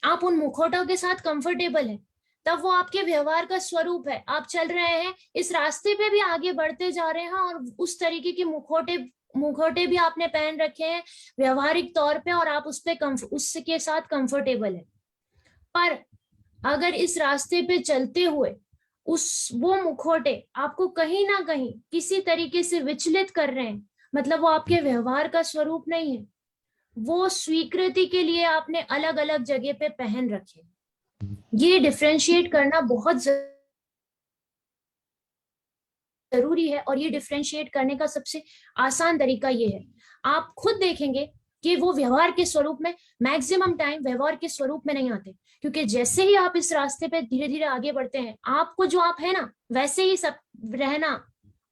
D: आप उन मुखौटों के साथ कंफर्टेबल हैं, तब वो आपके व्यवहार का स्वरूप है। आप चल रहे हैं इस रास्ते पे भी आगे बढ़ते जा रहे हैं और उस तरीके के मुखौटे भी आपने पहन रखे हैं व्यवहारिक तौर पे, और आप उसके साथ कंफर्टेबल है। पर अगर इस रास्ते पे चलते हुए वो मुखौटे आपको कहीं ना कहीं किसी तरीके से विचलित कर रहे हैं, मतलब वो आपके व्यवहार का स्वरूप नहीं है, वो स्वीकृति के लिए आपने अलग अलग जगह पे पहन रखे। ये डिफरेंशिएट करना बहुत जरूरी है, और ये डिफरेंशिएट करने का सबसे आसान तरीका ये है, आप खुद देखेंगे कि वो व्यवहार के स्वरूप में मैक्सिमम टाइम व्यवहार के स्वरूप में नहीं आते, क्योंकि जैसे ही आप इस रास्ते पे धीरे धीरे आगे बढ़ते हैं, आपको जो आप है ना वैसे ही सब रहना,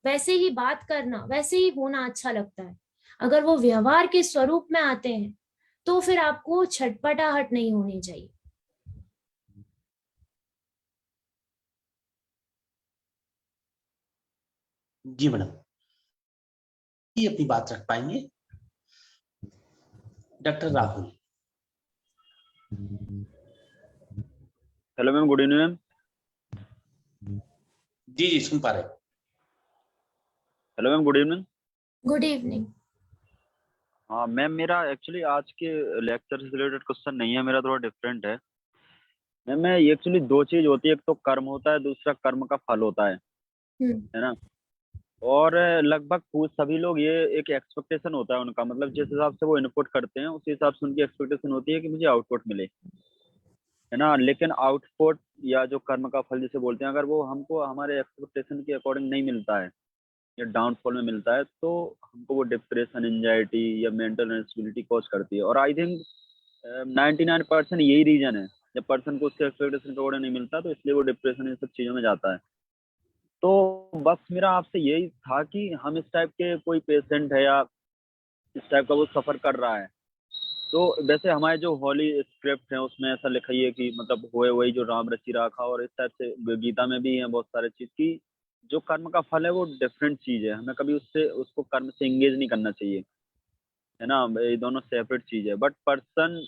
D: वैसे ही बात करना, वैसे ही होना अच्छा लगता है। अगर वो व्यवहार के स्वरूप में आते हैं तो फिर आपको छटपटाहट नहीं होनी चाहिए।
F: जी मैडम, ये अपनी बात रख पाएंगे? Doctor Rahul.
H: Hello ma'am, good evening ma'am.
F: जी जी, सुन पा रहे।
H: Hello ma'am, good evening.
D: Good evening.
H: हाँ मैम, मेरा एक्चुअली आज के लेक्चर से रिलेटेड क्वेश्चन नहीं है, मेरा थोड़ा डिफरेंट है। मैम मैं एक्चुअली दो चीज होती है, एक तो कर्म होता है, दूसरा कर्म का फल होता है ना। और लगभग सभी लोग ये एक एक्सपेक्टेशन होता है उनका, मतलब जिस हिसाब से वो इनपुट करते हैं उसी हिसाब से उनकी एक्सपेक्टेशन होती है कि मुझे आउटपुट मिले, है ना। लेकिन आउटपुट या जो कर्म का फल जिसे बोलते हैं, अगर वो हमको हमारे एक्सपेक्टेशन के अकॉर्डिंग नहीं मिलता है या डाउनफॉल में मिलता है, तो हमको वो डिप्रेशन, एंजाइटी या मेंटल इंस्टेबिलिटी कॉज करती है। और आई थिंक 99% यही रीजन है, जब पर्सन को उसके एक्सपेक्टेशन के अकॉर्डिंग नहीं मिलता तो इसलिए वो डिप्रेशन इन सब चीज़ों में जाता है। तो बस मेरा आपसे यही था कि हम इस टाइप के कोई पेशेंट है या इस टाइप का वो सफ़र कर रहा है, तो वैसे हमारे जो होली स्क्रिप्ट है उसमें ऐसा लिखा ही है कि मतलब होए वही जो राम रचि राखा, और इस टाइप से गीता में भी है बहुत सारे चीज़ की जो कर्म का फल है वो डिफरेंट चीज़ है, हमें कभी उसको कर्म से इंगेज नहीं करना चाहिए, है ना। ये दोनों सेपरेट चीज़ है। बट पर्सन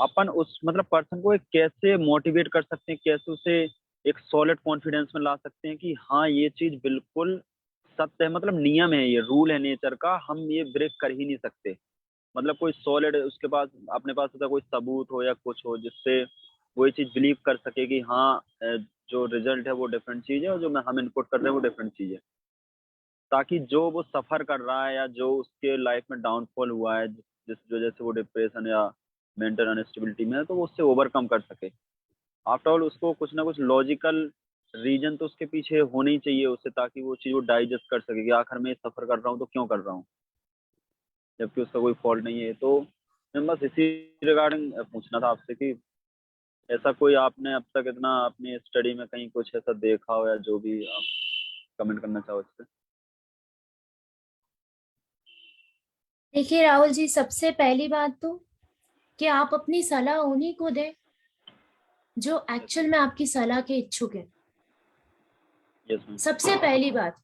H: अपन उस मतलब पर्सन को एक कैसे मोटिवेट कर सकते हैं, कैसे उसे एक सॉलिड कॉन्फिडेंस में ला सकते हैं कि हाँ ये चीज़ बिल्कुल सत्य है, मतलब नियम है, ये रूल है नेचर का, हम ये ब्रेक कर ही नहीं सकते। मतलब कोई सॉलिड उसके पास अपने पास ऐसा कोई सबूत हो या कुछ हो जिससे वो ये चीज़ बिलीव कर सके कि हाँ जो रिजल्ट है वो डिफरेंट चीज़ है और जो हम इनपुट कर रहे हैं वो डिफरेंट चीज़ है, ताकि जो वो सफ़र कर रहा है या जो उसके लाइफ में डाउनफॉल हुआ है, जिस वजह से वो डिप्रेशन या मेंटल अनस्टेबिलिटी में है, तो वो उससे ओवरकम कर सके। आफ्टर ऑल उसको कुछ ना कुछ लॉजिकल रीजन तो उसके पीछे होना ही चाहिए उससे, ताकि वो चीज़ वो डाइजेस्ट कर सके कि आखिर में सफ़र कर रहा हूँ तो क्यों कर रहा हूँ, जबकि उसका कोई फॉल्ट नहीं है। तो मैं बस इसी रिगार्डिंग पूछना था आपसे कि ऐसा कोई आपने अब तक इतना अपनी स्टडी में कहीं कुछ ऐसा देखा हो या जो भी आप कमेंट करना चाहो इस पे।
D: देखिए राहुल जी, सबसे पहली बात तो कि आप अपनी सलाह उन्हीं को दें जो एक्चुअल में आपकी सलाह के इच्छुक है।
H: Yes ma'am.
D: सबसे पहली बात,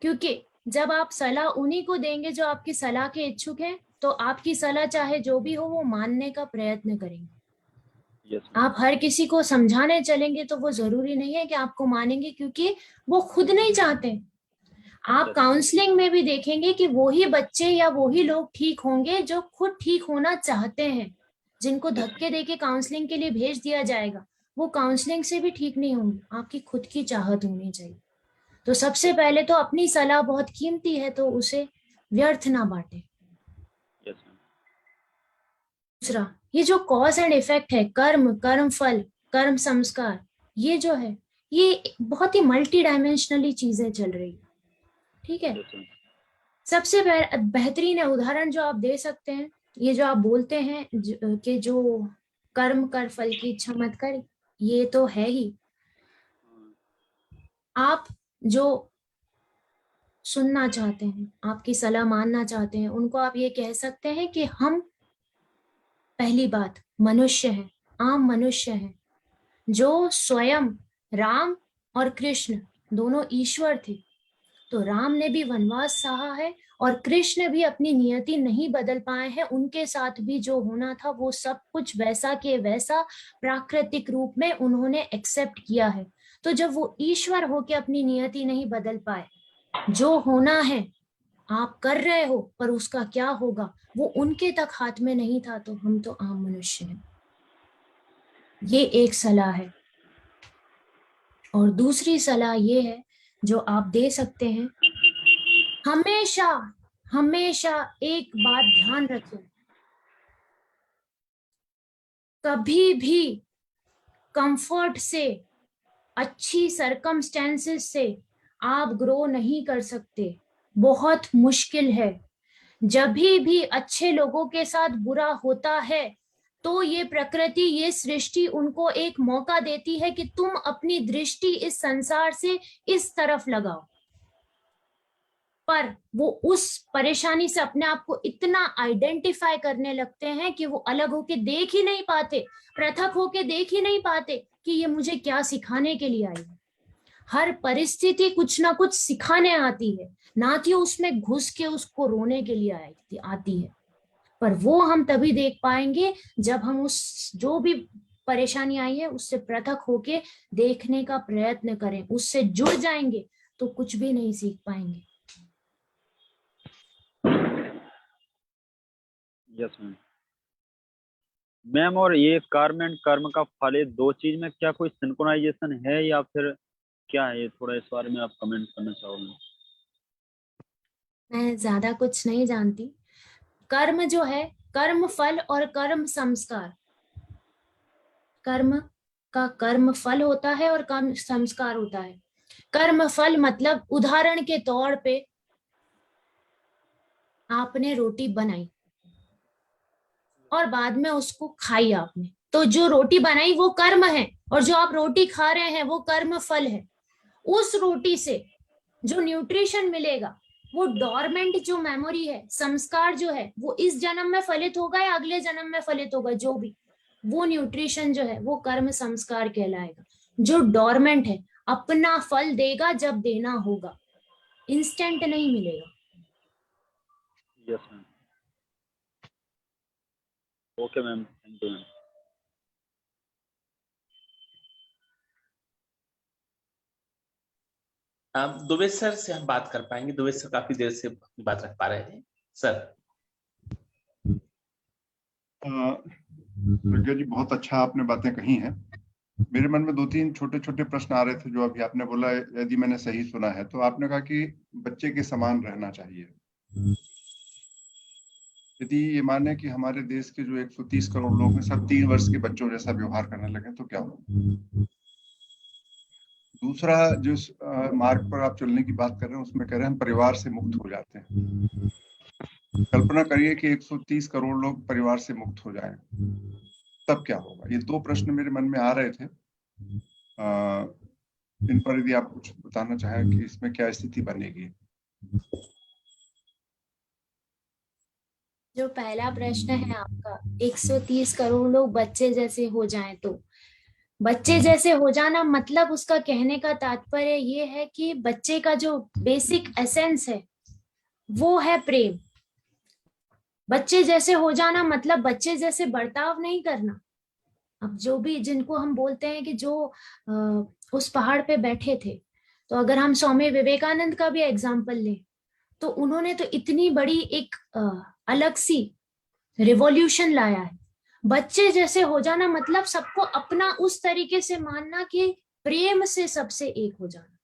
D: क्योंकि जब आप सलाह उन्हीं को देंगे जो आपकी सलाह के इच्छुक हैं, तो आपकी सलाह चाहे जो भी हो वो मानने का प्रयत्न करेंगे।
H: Yes ma'am.
D: आप हर किसी को समझाने चलेंगे तो वो जरूरी नहीं है कि आपको मानेंगे, क्योंकि वो खुद नहीं चाहते। आप काउंसलिंग में भी देखेंगे कि वही बच्चे या वही लोग ठीक होंगे जो खुद ठीक होना चाहते हैं। जिनको धक्के देके काउंसलिंग के लिए भेज दिया जाएगा वो काउंसलिंग से भी ठीक नहीं होंगे। आपकी खुद की चाहत होनी चाहिए। तो सबसे पहले तो अपनी सलाह बहुत कीमती है, तो उसे व्यर्थ ना बांटे।
H: Yes ma'am.
D: दूसरा, ये जो कॉज एंड इफेक्ट है, कर्म, कर्म फल, कर्म संस्कार, ये जो है ये बहुत ही मल्टी डायमेंशनली चीजें चल रही है। ठीक है।
H: Yes ma'am.
D: सबसे बेहतरीन उदाहरण जो आप दे सकते हैं, ये जो आप बोलते हैं कि जो कर्म कर फल की इच्छा मत कर, ये तो है ही। आप जो सुनना चाहते हैं, आपकी सलाह मानना चाहते हैं, उनको आप ये कह सकते हैं कि हम पहली बात मनुष्य हैं, आम मनुष्य हैं, जो स्वयं राम और कृष्ण दोनों ईश्वर थे। तो राम ने भी वनवास सहा है और कृष्ण भी अपनी नियति नहीं बदल पाए हैं। उनके साथ भी जो होना था वो सब कुछ वैसा के वैसा प्राकृतिक रूप में उन्होंने एक्सेप्ट किया है। तो जब वो ईश्वर होके अपनी नियति नहीं बदल पाए, जो होना है आप कर रहे हो, पर उसका क्या होगा वो उनके तक हाथ में नहीं था। तो हम तो आम मनुष्य हैं। ये एक सलाह है। और दूसरी सलाह ये है जो आप दे सकते हैं, हमेशा हमेशा एक बात ध्यान रखें, कभी भी कंफर्ट से, अच्छी सरकमस्टेंसेस से आप ग्रो नहीं कर सकते। बहुत मुश्किल है। जब भी अच्छे लोगों के साथ बुरा होता है तो ये प्रकृति, ये सृष्टि उनको एक मौका देती है कि तुम अपनी दृष्टि इस संसार से इस तरफ लगाओ। पर वो उस परेशानी से अपने आप को इतना आइडेंटिफाई करने लगते हैं कि वो अलग होके देख ही नहीं पाते, पृथक होके देख ही नहीं पाते कि ये मुझे क्या सिखाने के लिए आई है। हर परिस्थिति कुछ ना कुछ सिखाने आती है, ना कि उसमें घुस के उसको रोने के लिए आती है। पर वो हम तभी देख पाएंगे जब हम उस जो भी परेशानी आई है उससे पृथक होके देखने का प्रयत्न करें, उससे जुड़ जाएंगे तो कुछ भी नहीं सीख पाएंगे।
H: Yes ma'am. मैम और ये कर्म एंड कर्म का फल, ये दो चीज में क्या कोई सिंक्रोनाइजेशन है या फिर क्या है? ये थोड़ा इस बारे में आप कमेंट करना चाहोगे?
D: मैं ज्यादा कुछ नहीं जानती। कर्म जो है, कर्म फल और कर्म संस्कार, कर्म का कर्म फल होता है और कर्म संस्कार होता है। कर्म फल मतलब उदाहरण के तौर पे आपने रोटी बनाई और बाद में उसको खाई आपने, तो जो रोटी बनाई वो कर्म है, और जो आप रोटी खा रहे हैं वो कर्म फल है। उस रोटी से जो न्यूट्रिशन मिलेगा, वो डोरमेंट जो मेमोरी है, संस्कार जो है, वो इस जन्म में फलित होगा या अगले जन्म में फलित होगा, जो भी, वो न्यूट्रिशन जो है वो कर्म संस्कार कहलाएगा। जो डोरमेंट है अपना फल देगा जब देना होगा, इंस्टेंट नहीं मिलेगा।
H: Yes ma'am. Okay ma'am, thank you ma'am.
F: Dubey sir से हम बात कर पाएंगे? दुबे सर काफी देर से बात रख पा रहे हैं सर।
B: प्रज्ञा जी, बहुत अच्छा आपने बातें कही हैं। मेरे मन में दो तीन छोटे छोटे प्रश्न आ रहे थे जो अभी आपने बोला, यदि मैंने सही सुना है तो आपने कहा कि बच्चे के समान रहना चाहिए। यदि ये माने कि हमारे देश के जो 130 करोड़ लोग हैं सब 3 वर्ष के बच्चों जैसा व्यवहार करने लगे तो क्या होगा? दूसरा, जिस मार्ग पर आप चलने की बात कर रहे हैं उसमें कह रहे हैं हम परिवार से मुक्त हो जाते हैं। कल्पना करिए कि 130 करोड़ लोग परिवार से मुक्त हो जाएं, तब क्या होगा? ये दो प्रश्न मेरे मन में आ रहे थे। इन पर यदि आप कुछ बताना चाहें कि इसमें क्या स्थिति बनेगी।
D: जो पहला प्रश्न है आपका, 130 करोड़ लोग बच्चे जैसे हो जाएं, तो बच्चे जैसे हो जाना मतलब उसका कहने का तात्पर्य ये है कि बच्चे का जो बेसिक एसेंस है वो है प्रेम। बच्चे जैसे हो जाना मतलब बच्चे जैसे बर्ताव नहीं करना। अब जो भी, जिनको हम बोलते हैं कि जो उस पहाड़ पे बैठे थे, तो अगर हम स्वामी विवेकानंद का भी एग्जाम्पल लें, तो उन्होंने तो इतनी बड़ी एक अलग सी रिवॉल्यूशन लाया है। बच्चे जैसे हो जाना मतलब सबको अपना उस तरीके से मानना कि प्रेम से सबसे एक हो जाना।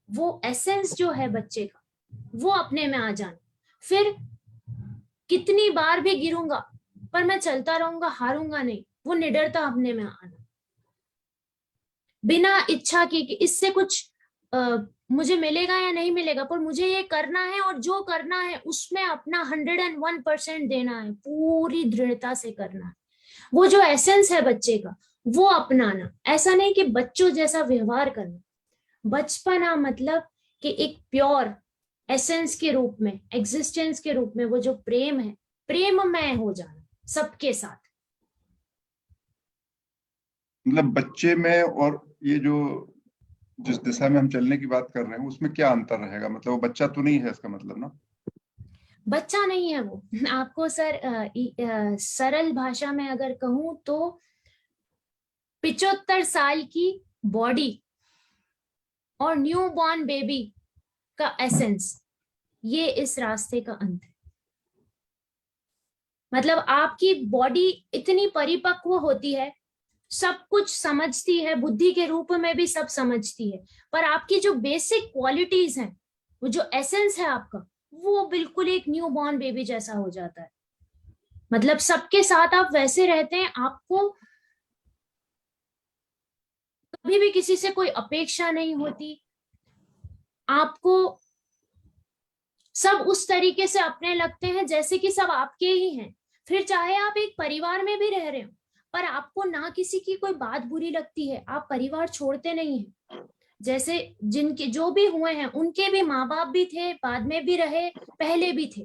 D: वो एसेंस जो है बच्चे का वो अपने में आ जाना। फिर कितनी बार भी गिरूंगा पर मैं चलता रहूंगा, हारूंगा नहीं, वो निडरता अपने में आना। बिना इच्छा की कि इससे कुछ मुझे मिलेगा या नहीं मिलेगा, पर मुझे ये करना है और जो करना है उसमें अपना 101% देना है, पूरी दृढ़ता से करना है। वो जो एसेंस है बच्चे का वो अपनाना। ऐसा नहीं कि बच्चों जैसा व्यवहार करना। बचपना मतलब कि एक प्योर एसेंस के रूप में, एग्जिस्टेंस के रूप में वो जो प्रेम है, प्रेममय हो जाना सबके साथ।
B: मतलब बच्चे में और ये जो जिस दिशा में हम चलने की बात कर रहे हैं उसमें क्या अंतर रहेगा? मतलब वो बच्चा तो नहीं है इसका मतलब ना?
D: बच्चा नहीं है वो। आपको सर सरल भाषा में अगर कहूं तो 75 साल की बॉडी और न्यू बॉर्न बेबी का एसेंस, ये इस रास्ते का अंत है। मतलब आपकी बॉडी इतनी परिपक्व होती है, सब कुछ समझती है, बुद्धि के रूप में भी सब समझती है, पर आपकी जो बेसिक क्वालिटीज हैं, वो जो एसेंस है आपका, वो बिल्कुल एक न्यू बॉर्न बेबी जैसा हो जाता है। मतलब सबके साथ आप वैसे रहते हैं, आपको कभी भी किसी से कोई अपेक्षा नहीं होती, आपको सब उस तरीके से अपने लगते हैं जैसे कि सब आपके ही हैं। फिर चाहे आप एक परिवार में भी रह रहे हो, पर आपको ना किसी की कोई बात बुरी लगती है, आप परिवार छोड़ते नहीं हैं। जैसे जिनके जो भी हुए हैं उनके भी माँ बाप भी थे, बाद में भी रहे, पहले भी थे,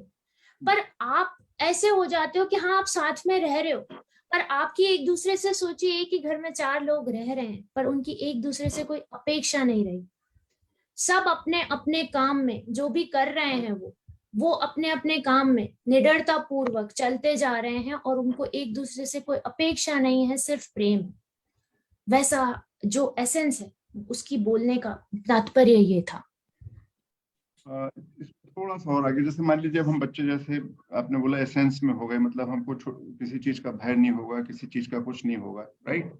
D: पर आप ऐसे हो जाते हो कि हाँ आप साथ में रह रहे हो, पर आपकी एक दूसरे से, सोचिए एक ही घर में 4 लोग रह रहे हैं पर उनकी एक दूसरे से कोई अपेक्षा नहीं रही। सब अपने अपने काम में जो भी कर रहे हैं वो अपने अपने काम में निडरता पूर्वक चलते जा रहे हैं और उनको एक दूसरे से कोई अपेक्षा नहीं है, सिर्फ प्रेम है। वैसा जो एसेंस है उसकी बोलने का तात्पर्य ये था।
B: थोड़ा सा और आगे, जैसे मान लीजिए अब हम बच्चे, जैसे आपने बोला एसेंस में हो गए, मतलब हमको किसी चीज का भय नहीं होगा, किसी चीज का कुछ नहीं होगा, राइट।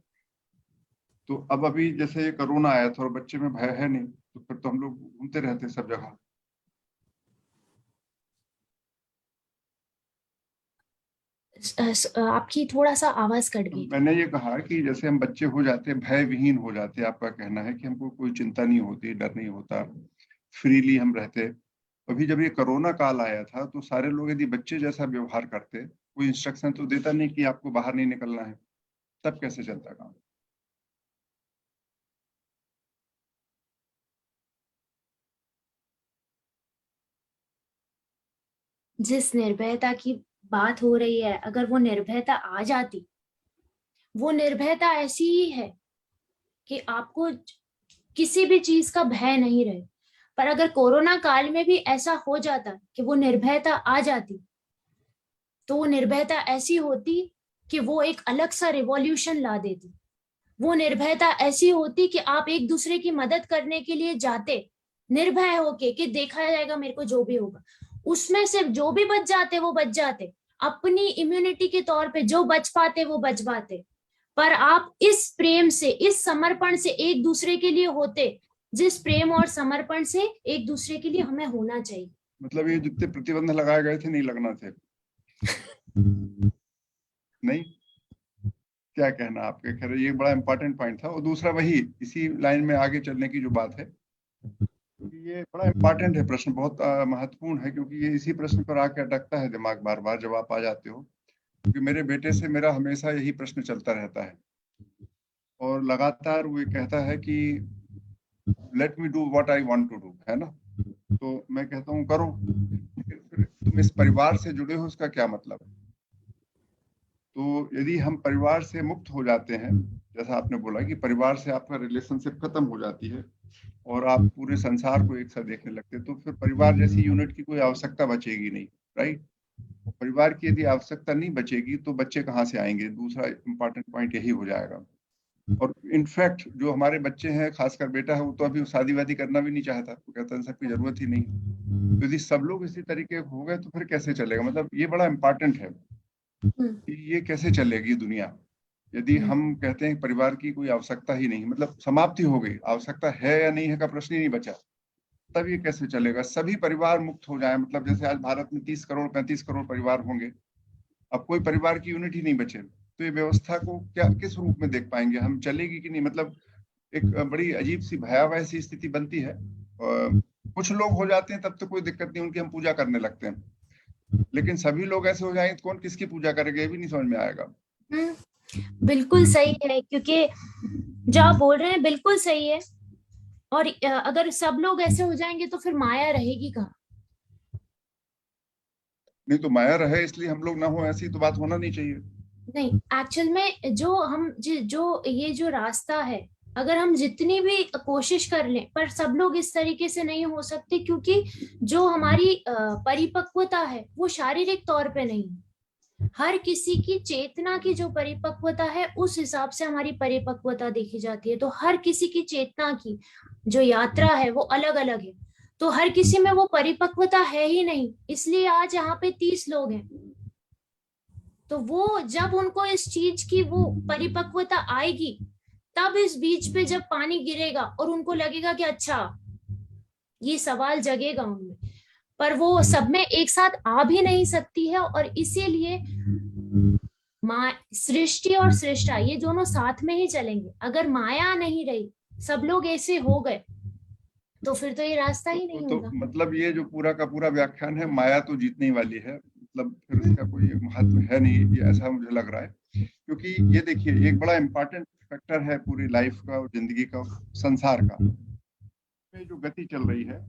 B: तो अब अभी जैसे कोरोना आया था और बच्चे में भय है नहीं, तो फिर तो हम लोग घूमते रहते सब जगह।
D: आपकी थोड़ा सा आवाज कट गई।
B: मैंने ये कहा कि जैसे हम बच्चे हो जाते हैं, भय विहीन हो जाते हैं, आपका कहना है कि हमको कोई चिंता नहीं होती, डर नहीं होता, फ्रीली हम रहते। अभी जब ये कोरोना काल आया था तो सारे लोग यदि बच्चे जैसा व्यवहार करते, कोई इंस्ट्रक्शन तो देता नहीं कि आपको बाहर नहीं निकलना है, तब कैसे चलता काम?
D: जिस निर्भयता की बात हो रही है, अगर वो निर्भयता आ जाती, वो निर्भयता ऐसी ही है कि आपको किसी भी चीज का भय नहीं रहे। पर अगर कोरोना काल में भी ऐसा हो जाता कि वो निर्भयता आ जाती, तो वो निर्भयता ऐसी होती कि वो एक अलग सा रिवॉल्यूशन ला देती। वो निर्भयता ऐसी होती कि आप एक दूसरे की मदद करने के लिए जाते निर्भय होके कि देखा जाएगा मेरे को जो भी होगा। उसमें से जो भी बच जाते वो बच जाते, अपनी इम्यूनिटी के तौर पे जो बच पाते वो बच पाते। पर आप इस प्रेम से, इस समर्पण से एक दूसरे के लिए होते, जिस प्रेम और समर्पण से एक दूसरे के लिए हमें होना चाहिए।
B: मतलब ये जितने प्रतिबंध लगाए गए थे नहीं लगना थे। नहीं, क्या कहना आपके? खैर ये बड़ा इंपॉर्टेंट पॉइंट था। और दूसरा वही इसी लाइन में आगे चलने की जो बात है, ये बड़ा इंपॉर्टेंट है प्रश्न, बहुत महत्वपूर्ण है, क्योंकि ये इसी प्रश्न पर आके अटकता है दिमाग बार बार जब आप आ जाते हो। क्योंकि मेरे बेटे से मेरा हमेशा यही प्रश्न चलता रहता है और लगातार वो ये कहता है कि let me do what I want to do, है ना। तो मैं कहता हूँ करो, फिर तुम इस परिवार से जुड़े हो, उसका क्या मतलब है? तो यदि हम परिवार से मुक्त हो जाते हैं, जैसा आपने बोला कि परिवार से आपका रिलेशनशिप खत्म हो जाती है और आप पूरे संसार को एक साथ देखने लगते हैं, तो फिर परिवार जैसी यूनिट की कोई आवश्यकता बचेगी नहीं, राइट। परिवार की यदि आवश्यकता नहीं बचेगी तो बच्चे कहाँ से आएंगे? दूसरा इंपॉर्टेंट पॉइंट यही हो जाएगा। और इनफैक्ट जो हमारे बच्चे हैं, खासकर बेटा है, वो तो अभी शादी वादी करना भी नहीं चाहता, वो कहता है सबकी जरूरत ही नहीं। तो यदि सब लोग इसी तरीके हो गए तो फिर कैसे चलेगा? मतलब ये बड़ा इंपॉर्टेंट है कि ये कैसे चलेगी दुनिया यदि हम कहते हैं परिवार की कोई आवश्यकता ही नहीं, मतलब समाप्ति हो गई, आवश्यकता है या नहीं है का प्रश्न ही नहीं बचा, तब ये कैसे चलेगा? सभी परिवार मुक्त हो जाए, मतलब जैसे आज भारत में 30 करोड़ 35 करोड़ परिवार होंगे, अब कोई परिवार की यूनिट ही नहीं बचे, तो ये व्यवस्था को क्या किस रूप में देख पाएंगे हम? चलेगी कि नहीं? मतलब एक बड़ी अजीब सी भयावह सी स्थिति बनती है। कुछ लोग हो जाते हैं तब तो कोई दिक्कत नहीं, उनकी हम पूजा करने लगते हैं, लेकिन सभी लोग ऐसे हो जाएंगे तो कौन किसकी पूजा करेगा, ये भी नहीं समझ में आएगा।
D: बिल्कुल सही है, क्योंकि जो आप बोल रहे हैं बिल्कुल सही है। और अगर सब लोग ऐसे हो जाएंगे तो फिर माया रहेगी कहाँ?
B: नहीं तो माया रहे इसलिए हम लोग ना हो, ऐसी तो बात होना नहीं चाहिए।
D: नहीं, एक्चुअल में जो ये जो रास्ता है, अगर हम जितनी भी कोशिश कर लें, पर सब लोग इस तरीके से नहीं हो सकते, क्योंकि जो हमारी परिपक्वता है वो शारीरिक तौर पे नहीं है। हर किसी की चेतना की जो परिपक्वता है उस हिसाब से हमारी परिपक्वता देखी जाती है। तो हर किसी की चेतना की जो यात्रा है वो अलग अलग है, तो हर किसी में वो परिपक्वता है ही नहीं, इसलिए आज यहाँ पे 30 लोग हैं। तो वो जब उनको इस चीज की वो परिपक्वता आएगी, तब इस बीच पे जब पानी गिरेगा और उनको लगेगा कि अच्छा, ये सवाल जगेगा उनमें। पर वो सब में एक साथ आ भी नहीं सकती है, और इसीलिए सृष्टि और सृष्टा ये दोनों साथ में ही चलेंगे। अगर माया नहीं रही, सब लोग ऐसे हो गए, तो फिर तो ये रास्ता ही नहीं होगा।
B: मतलब ये जो पूरा का पूरा व्याख्यान है, माया तो जीतने वाली है, मतलब फिर इसका कोई महत्व है नहीं, ये ऐसा मुझे लग रहा है। क्योंकि ये देखिए एक बड़ा इंपॉर्टेंट फैक्टर है पूरी लाइफ का और जिंदगी का, संसार का, जो गति चल रही है।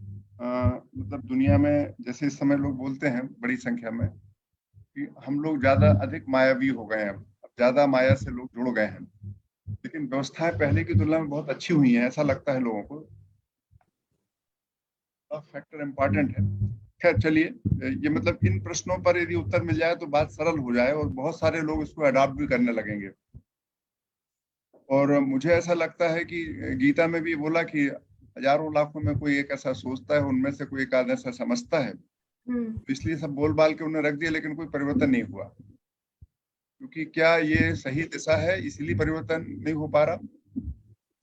B: मतलब दुनिया में जैसे इस समय लोग बोलते हैं बड़ी संख्या में कि हम लोग ज्यादा अधिक मायावी हो गए हैं, अब ज्यादा माया से लोग जुड़ गए हैं, लेकिन व्यवस्थाएं पहले की तुलना में बहुत अच्छी हुई हैं, ऐसा लगता है लोगों को। फैक्टर इंपॉर्टेंट है। खैर चलिए, ये मतलब इन प्रश्नों पर यदि उत्तर मिल जाए तो बात सरल हो जाए और बहुत सारे लोग इसको अडॉप्ट भी करने लगेंगे। और मुझे ऐसा लगता है कि गीता में भी बोला कि हजारों लाखों में कोई एक ऐसा सोचता है, उनमें से कोई एक आदमी ऐसा समझता है, तो इसलिए सब बोल बाल के उन्हें रख दिया, लेकिन कोई परिवर्तन नहीं हुआ। क्योंकि क्या ये सही दिशा है, इसलिए परिवर्तन नहीं हो पा रहा?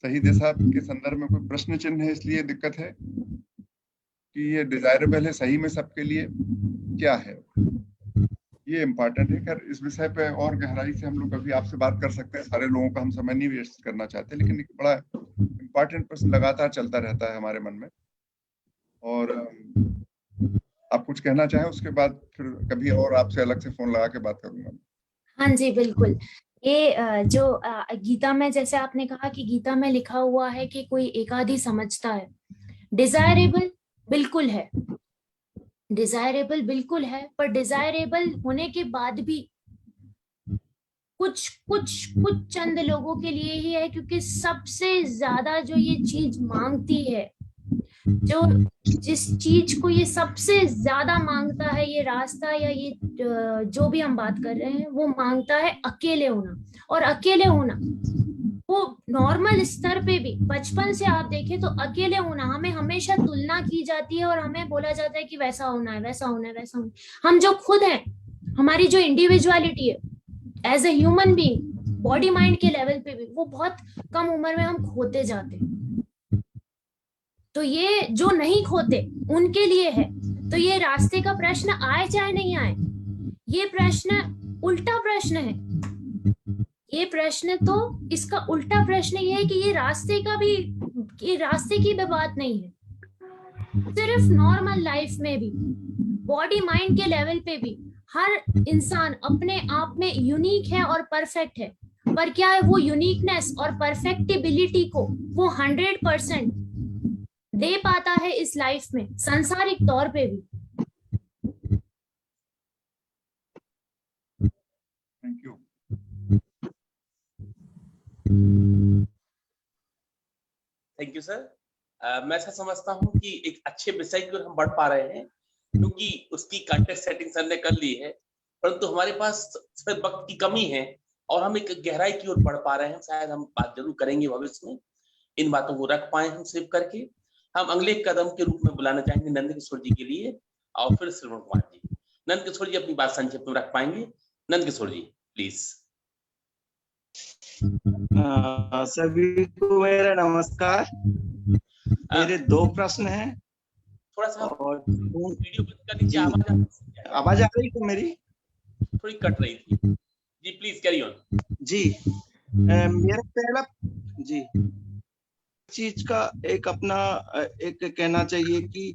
B: सही दिशा के संदर्भ में कोई प्रश्न चिन्ह है, इसलिए दिक्कत है कि ये डिजायरेबल है सही में सबके लिए? क्या है ये इम्पोर्टेंट है। खैर इस विषय पे और गहराई से हम लोग कभी आपसे बात कर सकते हैं, सारे लोगों का हम समय नहीं वेस्ट करना चाहते, लेकिन एक बड़ा इम्पोर्टेंट प्रश्न लगातार चलता रहता है हमारे मन में। और आप कुछ कहना चाहें, उसके बाद फिर कभी और आपसे अलग से फोन लगा के बात करूंगा।
D: हाँ जी बिल्कुल। ये जो गीता में, जैसे आपने कहा कि गीता में लिखा हुआ है कि कोई एकाधी समझता है, डिजायरेबल बिल्कुल है, डिजायरेबल बिल्कुल है, पर डिजायरेबल होने के बाद भी कुछ कुछ कुछ चंद लोगों के लिए ही है, क्योंकि सबसे ज्यादा जो ये चीज मांगती है, जो जिस चीज को ये सबसे ज्यादा मांगता है, ये रास्ता या ये जो भी हम बात कर रहे हैं, वो मांगता है अकेले होना। और अकेले होना वो नॉर्मल स्तर पे भी, बचपन से आप देखें तो अकेले होना, हमें हमेशा तुलना की जाती है और हमें बोला जाता है कि वैसा होना है, वैसा होना है, वैसा होना है। हम जो खुद हैं, हमारी जो इंडिविजुअलिटी है as a human being, body mind के लेवल पे भी, वो बहुत कम उम्र में हम खोते जाते हैं। तो ये जो नहीं खोते उनके लिए है। तो ये रास्ते का प्रश्न आए चाहे नहीं आए, ये प्रश्न उल्टा प्रश्न है। ये प्रश्न तो, इसका उल्टा प्रश्न ये है कि ये रास्ते का भी, ये रास्ते की भी बात नहीं है, सिर्फ नॉर्मल लाइफ में भी, बॉडी माइंड के लेवल पे भी हर इंसान अपने आप में यूनिक है और परफेक्ट है। पर क्या है वो यूनिकनेस और परफेक्टिबिलिटी को वो 100% दे पाता है इस लाइफ में, सांसारिक तौर पे भी?
B: Thank you.
F: Thank you sir. मैं ऐसा समझता हूँ कि एक अच्छे विषय की ओर हम बढ़ पा रहे हैं, क्योंकि उसकी कंटेक्स्ट सेटिंग सर ने कर ली है, परंतु हमारे पास वक्त की कमी है और हम एक गहराई की ओर बढ़ पा रहे हैं। शायद हम बात जरूर करेंगे भविष्य में, इन बातों को रख पाए हम सेव करके। हम अगले कदम के रूप में बुलाना चाहेंगे नंद किशोर जी के लिए और फिर श्रवण कुमार जी। नंद किशोर जी अपनी बात संक्षेप में रख पाएंगे। नंद किशोर जी प्लीज।
I: सभी को मेरा नमस्कार। मेरे दो प्रश्न हैं।
F: थोड़ा सा
I: और
F: वीडियो बंद कर दीजिए,
I: आवाज आ रही है मेरी?
F: थोड़ी कट रही थी जी, प्लीज कैरी ऑन
I: जी। मेरा पहला जी चीज का एक अपना एक कहना चाहिए कि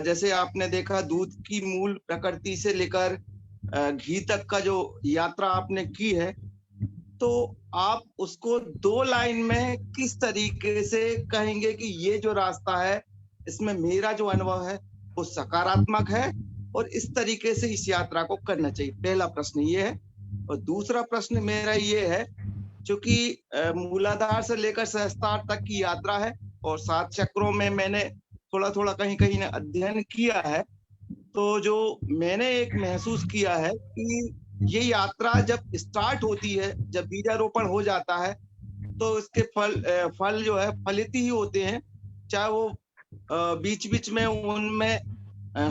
I: जैसे आपने देखा दूध की मूल प्रकृति से लेकर घी तक का जो यात्रा आपने की है, तो आप उसको 2 लाइन में किस तरीके से कहेंगे कि ये जो रास्ता है इसमें मेरा जो अनुभव है वो सकारात्मक है और इस तरीके से इस यात्रा को करना चाहिए? पहला प्रश्न ये है। और दूसरा प्रश्न मेरा ये है, क्योंकि मूलाधार से लेकर सहस्त्रार तक की यात्रा है और 7 चक्रों में मैंने थोड़ा थोड़ा कहीं कहीं अध्ययन किया है, तो जो मैंने एक महसूस किया है कि ये यात्रा जब स्टार्ट होती है, जब बीजारोपण हो जाता है, तो इसके फल जो है फलित ही होते हैं, चाहे वो बीच बीच में उनमें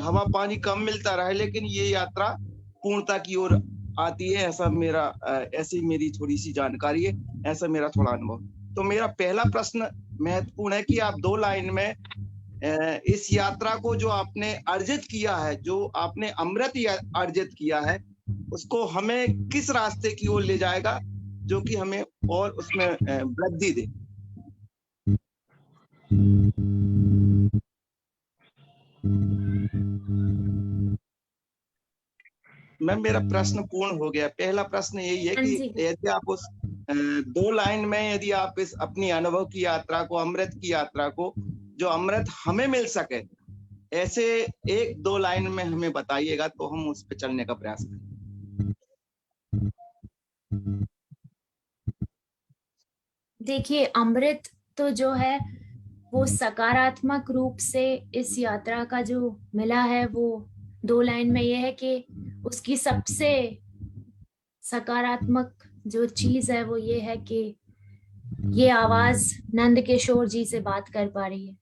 I: हवा पानी कम मिलता रहे, लेकिन ये यात्रा पूर्णता की ओर आती है। ऐसा मेरा ऐसी मेरी थोड़ी सी जानकारी है, ऐसा मेरा थोड़ा अनुभव। तो मेरा पहला प्रश्न महत्वपूर्ण है कि आप 2 लाइन में इस यात्रा को जो आपने अर्जित किया है, जो आपने अमृत अर्जित किया है, उसको हमें किस रास्ते की ओर ले जाएगा जो कि हमें और उसमें वृद्धि दे? मैम मेरा प्रश्न पूर्ण हो गया। पहला प्रश्न यही है कि यदि आप उस 2 लाइन में यदि आप इस अपनी अनुभव की यात्रा को, अमृत की यात्रा को, जो अमृत हमें मिल सके, ऐसे 1-2 लाइन में हमें बताइएगा तो हम उस पर चलने का प्रयास करें।
D: देखिए, अमृत तो जो है वो सकारात्मक रूप से इस यात्रा का जो मिला है, वो 2 लाइन में ये है कि उसकी सबसे सकारात्मक जो चीज है वो ये है कि ये आवाज नंद किशोर जी से बात कर पा रही है।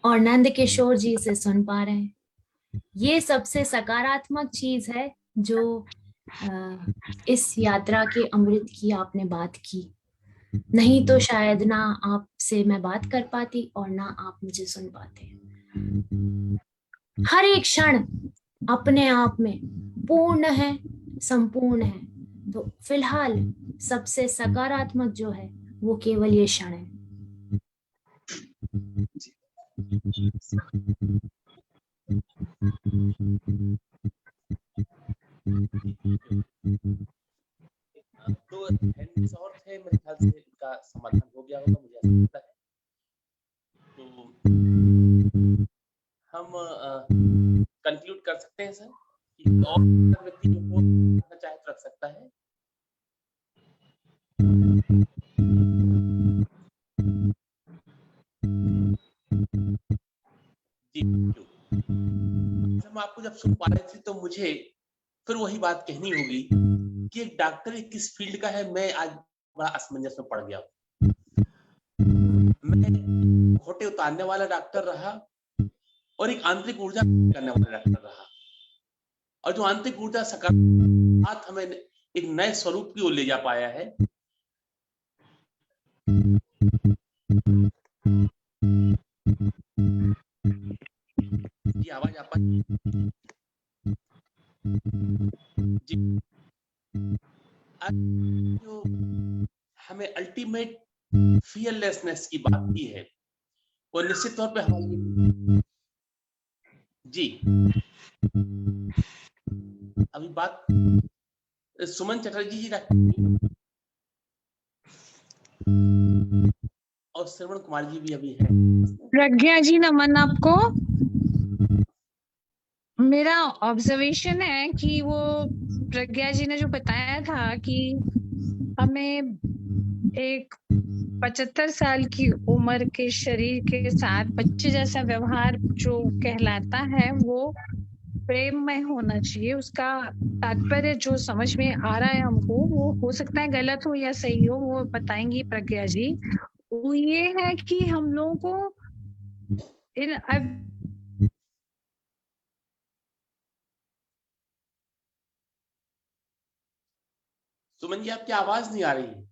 D: और नंद किशोर जी से सुन पा रहे हैं। ये सबसे सकारात्मक चीज है जो इस यात्रा के अमृत की आपने बात की। नहीं तो शायद ना आपसे मैं बात कर पाती और ना आप मुझे सुन पाते। हर एक क्षण अपने आप में पूर्ण है, संपूर्ण है। तो फिलहाल सबसे सकारात्मक जो है वो केवल ये क्षण है।
F: तो हैंड्स और थे, मेरे ख्याल से इनका समाधान हो गया होगा, मुझे ऐसा लगता है। तो हम कंक्लूड कर सकते हैं सर कि और व्यक्ति जो बोलना चाहे तो रख सकता है। जी, हम आपको जब सुन पा रहे थे तो मुझे फिर वही बात कहनी होगी कि एक डॉक्टर किस फील्ड का है, मैं आज बड़ा असमंजस में पड़ गया हूँ। मैं घोटे उतारने वाला डॉक्टर रहा और एक आंतरिक ऊर्जा करने वाला डॉक्टर रहा, और जो आंतरिक ऊर्जा सकारात्मक हमें एक नए स्वरूप की ओर ले जा पाया है। ये आवाज आप जी, जो हमें अल्टीमेट फियरलेसनेस की बात की है वो निश्चित तौर पे हमारी जी अभी बात सुमन चटर्जी जी और श्रवण कुमार जी भी अभी है।
J: प्रज्ञा जी नमन आपको। मेरा ऑब्जर्वेशन है कि वो प्रज्ञा जी ने जो बताया था कि हमें एक 75 साल की उम्र के शरीर के साथ बच्चे जैसा व्यवहार जो कहलाता है वो प्रेम में होना चाहिए। उसका तात्पर्य जो समझ में आ रहा है हमको, वो हो सकता है गलत हो या सही हो, वो बताएंगी प्रज्ञा जी। वो ये है कि हम लोगों को
F: सुमन जी आपकी आवाज नहीं आ रही है।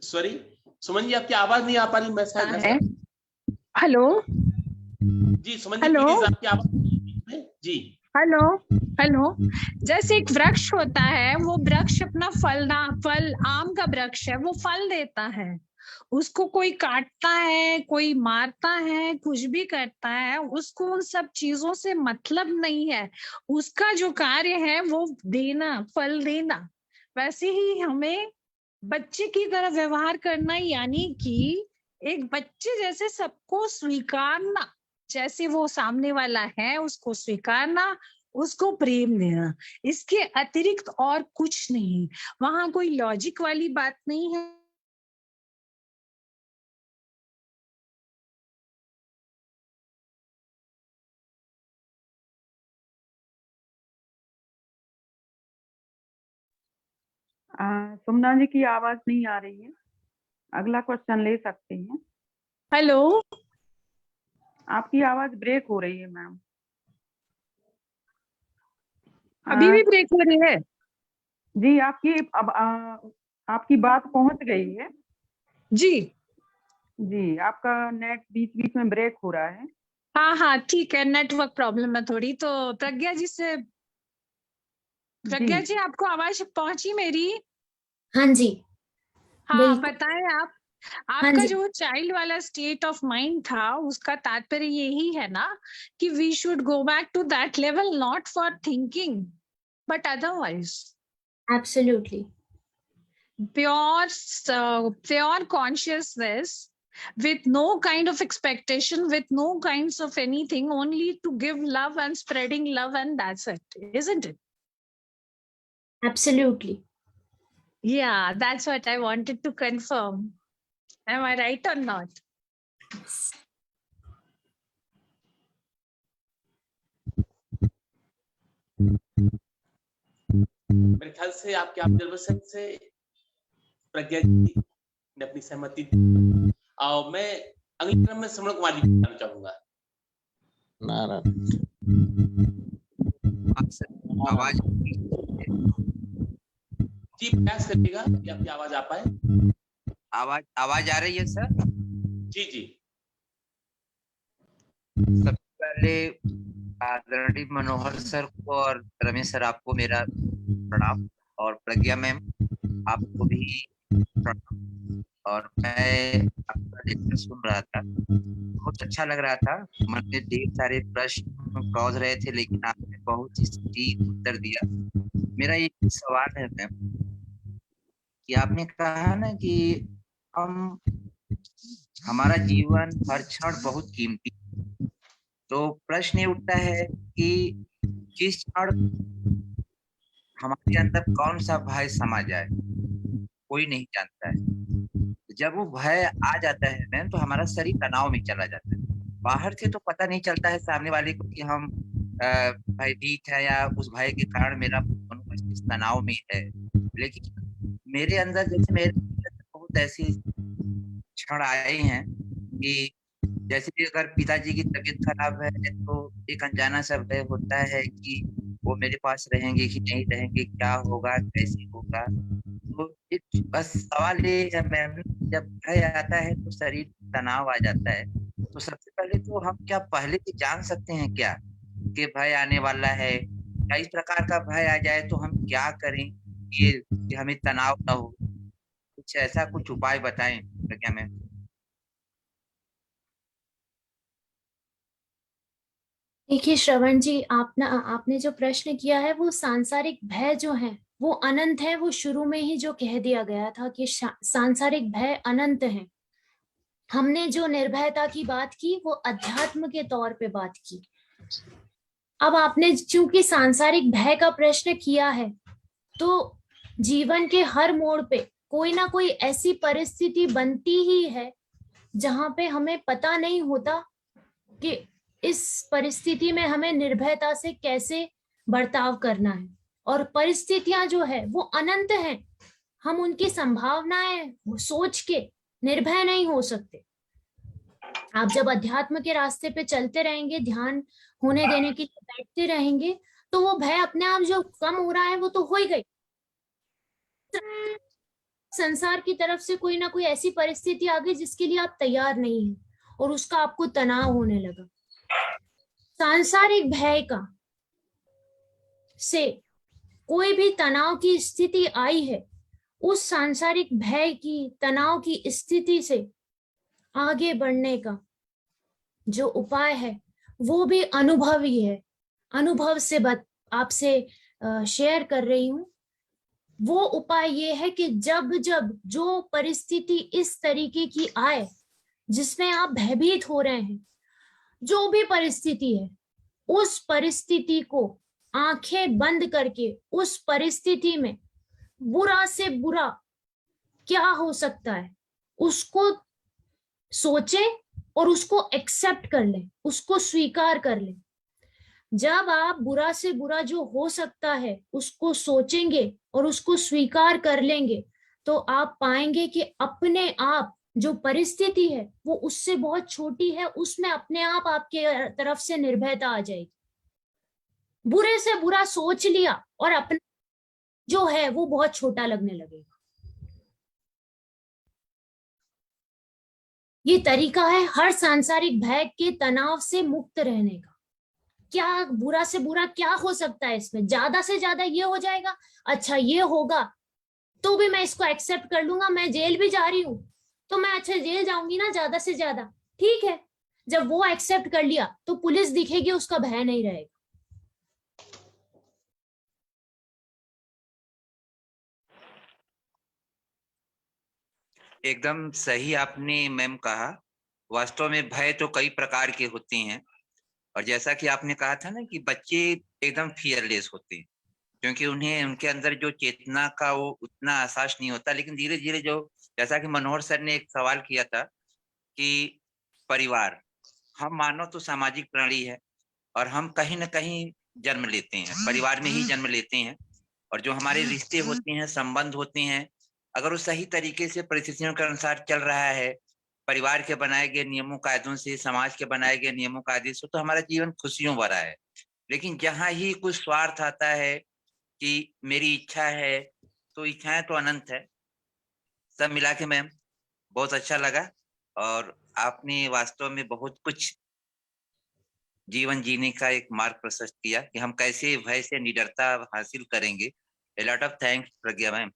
F: सॉरी सुमन जी आपकी आवाज नहीं आ पा रही। मैं शायद
J: hello
F: ji Suman ji please आपकी आवाज जी
J: हेलो जैसे एक वृक्ष होता है, वो वृक्ष अपना फल आम का वृक्ष है, वो फल देता है। उसको कोई काटता है, कोई मारता है, कुछ भी करता है, उसको उन सब चीजों से मतलब नहीं है। उसका जो कार्य है वो देना, फल देना। वैसे ही हमें बच्चे की तरह व्यवहार करना, यानी कि एक बच्चे जैसे सबको स्वीकारना, जैसे वो सामने वाला है उसको स्वीकारना, उसको प्रेम देना। इसके अतिरिक्त और कुछ नहीं। वहां कोई लॉजिक वाली बात नहीं है।
A: सुमना जी की आवाज नहीं आ रही है। अगला क्वेश्चन ले सकते हैं।
J: हेलो
A: आपकी आवाज ब्रेक हो रही है मैम।
J: अभी भी ब्रेक हो रही है
A: जी। आपकी बात पहुंच गई है
J: जी।
A: जी। आपका नेट बीच बीच में ब्रेक हो रहा है।
J: हाँ ठीक है, नेटवर्क प्रॉब्लम है थोड़ी। तो प्रज्ञा जी से, प्रज्ञा जी आपको आवाज पहुंची मेरी?
D: हाँ जी।
J: हाँ बताएं आप। आपका
D: हाँ
J: जो चाइल्ड वाला स्टेट ऑफ माइंड था, उसका तात्पर्य यही है ना कि we should go back to that level, not for thinking but otherwise.
D: Absolutely.
J: Pure consciousness with no kind of expectation, with no kinds of anything, only to give love and spreading love, and that's it, isn't it?
D: Absolutely.
J: Yeah, that's what I wanted to confirm. Am I right or not?
D: Yes.
F: मेरे ख्याल से आपके observation से प्रज्ञा जी ने अपनी सहमति दी और मैं अगले क्रम में श्रवण कुमार जी को बताना चाहूंगा।
K: आवाज
F: जी प्रयास करिएगा कि आपकी आवाज आ पाए।
K: आवाज आ रही है सर?
F: जी जी।
K: सबसे पहले आदरणीय मनोहर सर को और रमेश सर आपको मेरा प्रणाम, और प्रज्ञा मैम आपको भी प्रणाम। और मैं आपका लेक्चर सुन रहा था, बहुत अच्छा लग रहा था। मन में ढेर सारे प्रश्न पौध रहे थे, लेकिन आपने बहुत ही सटीक उत्तर दिया। मेरा एक सवाल है मैम कि आपने कहा ना कि हमारा जीवन हर क्षण बहुत कीमती, तो प्रश्न ये उठता है कि जिस क्षण हमारे अंदर कौन सा भय समा जाए कोई नहीं जानता है। जब वो भय आ जाता है मैम तो हमारा शरीर तनाव में चला जाता है। बाहर से तो पता नहीं चलता है सामने वाले को कि हम भयभीत है या उस भय के कारण मेरा मनोमस्तिष्क तनाव में है, लेकिन मेरे अंदर जैसे मेरे बहुत ऐसी क्षण आए हैं कि जैसे कि अगर पिताजी की तबीयत खराब है तो एक अनजाना सा भय होता है कि वो मेरे पास रहेंगे कि नहीं रहेंगे, क्या होगा, कैसे होगा। तो एक बस सवाल ये है मैम, जब भय आता है तो शरीर तनाव आ जाता है, तो सबसे पहले तो हम क्या पहले से जान सकते हैं क्या कि भय आने वाला है, या इस प्रकार का भय आ जाए तो हम क्या करें कि हमें तनाव ना हो? कुछ ऐसा कुछ उपाय बताएं प्रज्ञा मैम।
D: देखिए श्रवण जी, आपने जो प्रश्न किया है वो सांसारिक भय जो है वो अनंत है। वो शुरू में ही जो कह दिया गया था कि सांसारिक भय अनंत है। हमने जो निर्भयता की बात की वो अध्यात्म के तौर पे बात की। अब आपने चूंकि सांसारिक भय का प्रश्न किया है, तो जीवन के हर मोड़ पे कोई ना कोई ऐसी परिस्थिति बनती ही है जहां पे हमें पता नहीं होता कि इस परिस्थिति में हमें निर्भयता से कैसे बर्ताव करना है। और परिस्थितियां जो है वो अनंत हैं, हम उनकी संभावनाएं सोच के निर्भय नहीं हो सकते। आप जब अध्यात्म के रास्ते पे चलते रहेंगे, ध्यान होने देने के लिए बैठते रहेंगे, तो वो भय अपने आप जो कम हो रहा है वो तो हो ही गई। संसार की तरफ से कोई ना कोई ऐसी परिस्थिति आ गई जिसके लिए आप तैयार नहीं हैं और उसका आपको तनाव होने लगा। सांसारिक भय का से कोई भी तनाव की स्थिति आई है, उस सांसारिक भय की तनाव की स्थिति से आगे बढ़ने का जो उपाय है वो भी अनुभव ही है। अनुभव से आपसे शेयर कर रही हूं। वो उपाय ये है कि जब जब जो परिस्थिति इस तरीके की आए जिसमें आप भयभीत हो रहे हैं, जो भी परिस्थिति है, उस परिस्थिति को आंखें बंद करके उस परिस्थिति में बुरा से बुरा क्या हो सकता है उसको सोचें और उसको एक्सेप्ट कर लें, उसको स्वीकार कर लें। जब आप बुरा से बुरा जो हो सकता है उसको सोचेंगे और उसको स्वीकार कर लेंगे, तो आप पाएंगे कि अपने आप जो परिस्थिति है वो उससे बहुत छोटी है, उसमें अपने आप आपके तरफ से निर्भयता आ जाएगी। बुरे से बुरा सोच लिया और अपना जो है वो बहुत छोटा लगने लगेगा। ये तरीका है हर सांसारिक भय के तनाव से मुक्त रहने का। क्या बुरा से बुरा क्या हो सकता है इसमें? ज्यादा से ज्यादा ये हो जाएगा, अच्छा ये होगा तो भी मैं इसको एक्सेप्ट कर लूंगा। मैं जेल भी जा रही हूं तो मैं अच्छा जेल जाऊंगी ना ज्यादा से ज्यादा, ठीक है। जब वो एक्सेप्ट कर लिया तो पुलिस दिखेगी, उसका भय नहीं रहेगा।
K: एकदम सही आपने मैम कहा। वास्तव में भय तो कई प्रकार के होते हैं, और जैसा कि आपने कहा था ना कि बच्चे एकदम फियरलेस होते हैं क्योंकि उन्हें उनके अंदर जो चेतना का वो उतना एहसास नहीं होता। लेकिन धीरे धीरे जो, जैसा कि मनोहर सर ने एक सवाल किया था कि परिवार, हम मानव तो सामाजिक प्राणी है और हम कहीं ना कहीं जन्म लेते हैं, परिवार में ही जन्म लेते हैं। और जो हमारे रिश्ते होते हैं, संबंध होते हैं, अगर वो सही तरीके से परिस्थितियों के अनुसार चल रहा है, परिवार के बनाए गए नियमों कायदों से, समाज के बनाए गए नियमों कायदे से, तो हमारा जीवन खुशियों भरा है। लेकिन जहां ही कुछ स्वार्थ आता है कि मेरी इच्छा है, तो इच्छाएं तो अनंत है। सब मिला के मैम बहुत अच्छा लगा, और आपने वास्तव में बहुत कुछ जीवन जीने का एक मार्ग प्रशस्त किया कि हम कैसे भय से निडरता हासिल करेंगे। A lot of thanks, Pragya ma'am.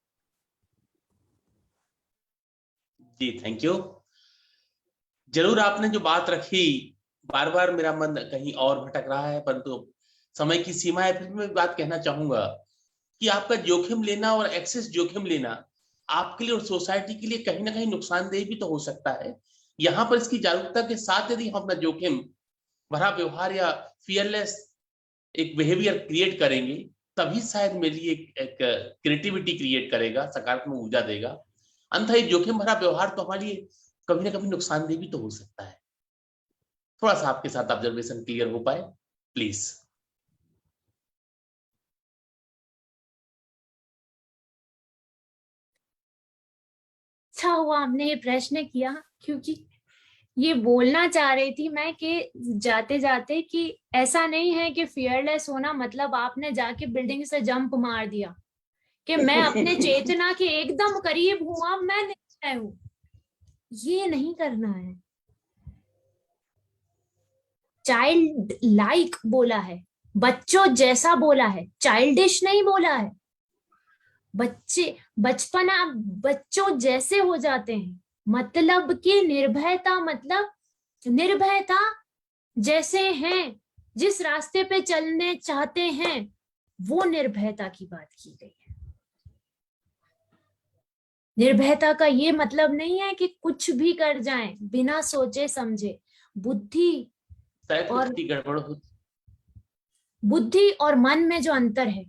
F: Ji thank you. जरूर आपने जो बात रखी, बार बार मेरा मन कहीं और भटक रहा है, परंतु समय की सीमा है। फिर मैं बात कहना चाहूंगा कि आपका जोखिम लेना और एक्सेस जोखिम लेना आपके लिए और सोसाइटी के लिए कहीं ना कहीं नुकसानदेह भी तो हो सकता है। यहाँ पर इसकी जागरूकता के साथ यदि हम अपना जोखिम भरा व्यवहार या फियरलेस एक बिहेवियर क्रिएट करेंगे, तभी शायद मेरे लिए एक क्रिएटिविटी क्रिएट करेगा, सकारात्मक ऊर्जा देगा। अंततः ये जोखिम भरा व्यवहार तो हमारे लिए कभी ना कभी नुकसानदेह भी तो हो सकता है। थोड़ा सा आपके साथ ऑब्जर्वेशन क्लियर हो पाए प्लीज।
D: अच्छा हुआ आपने ये प्रश्न किया, क्योंकि ये बोलना चाह रही थी मैं कि जाते जाते कि ऐसा नहीं है कि फियरलेस होना मतलब आपने जाके बिल्डिंग से जंप मार दिया कि मैं अपने चेतना के एकदम करीब हूं, अब मैं निर्भय हूं। ये नहीं करना है। चाइल्ड लाइक बोला है, बच्चों जैसा बोला है, चाइल्डिश नहीं बोला है। बच्चे बचपना बच्चों जैसे हो जाते हैं, मतलब कि निर्भयता, मतलब निर्भयता जैसे हैं, जिस रास्ते पे चलने चाहते हैं, वो निर्भयता की बात की गई है। निर्भयता का ये मतलब नहीं है कि कुछ भी कर जाएं बिना सोचे समझे। बुद्धि और मन में जो अंतर है,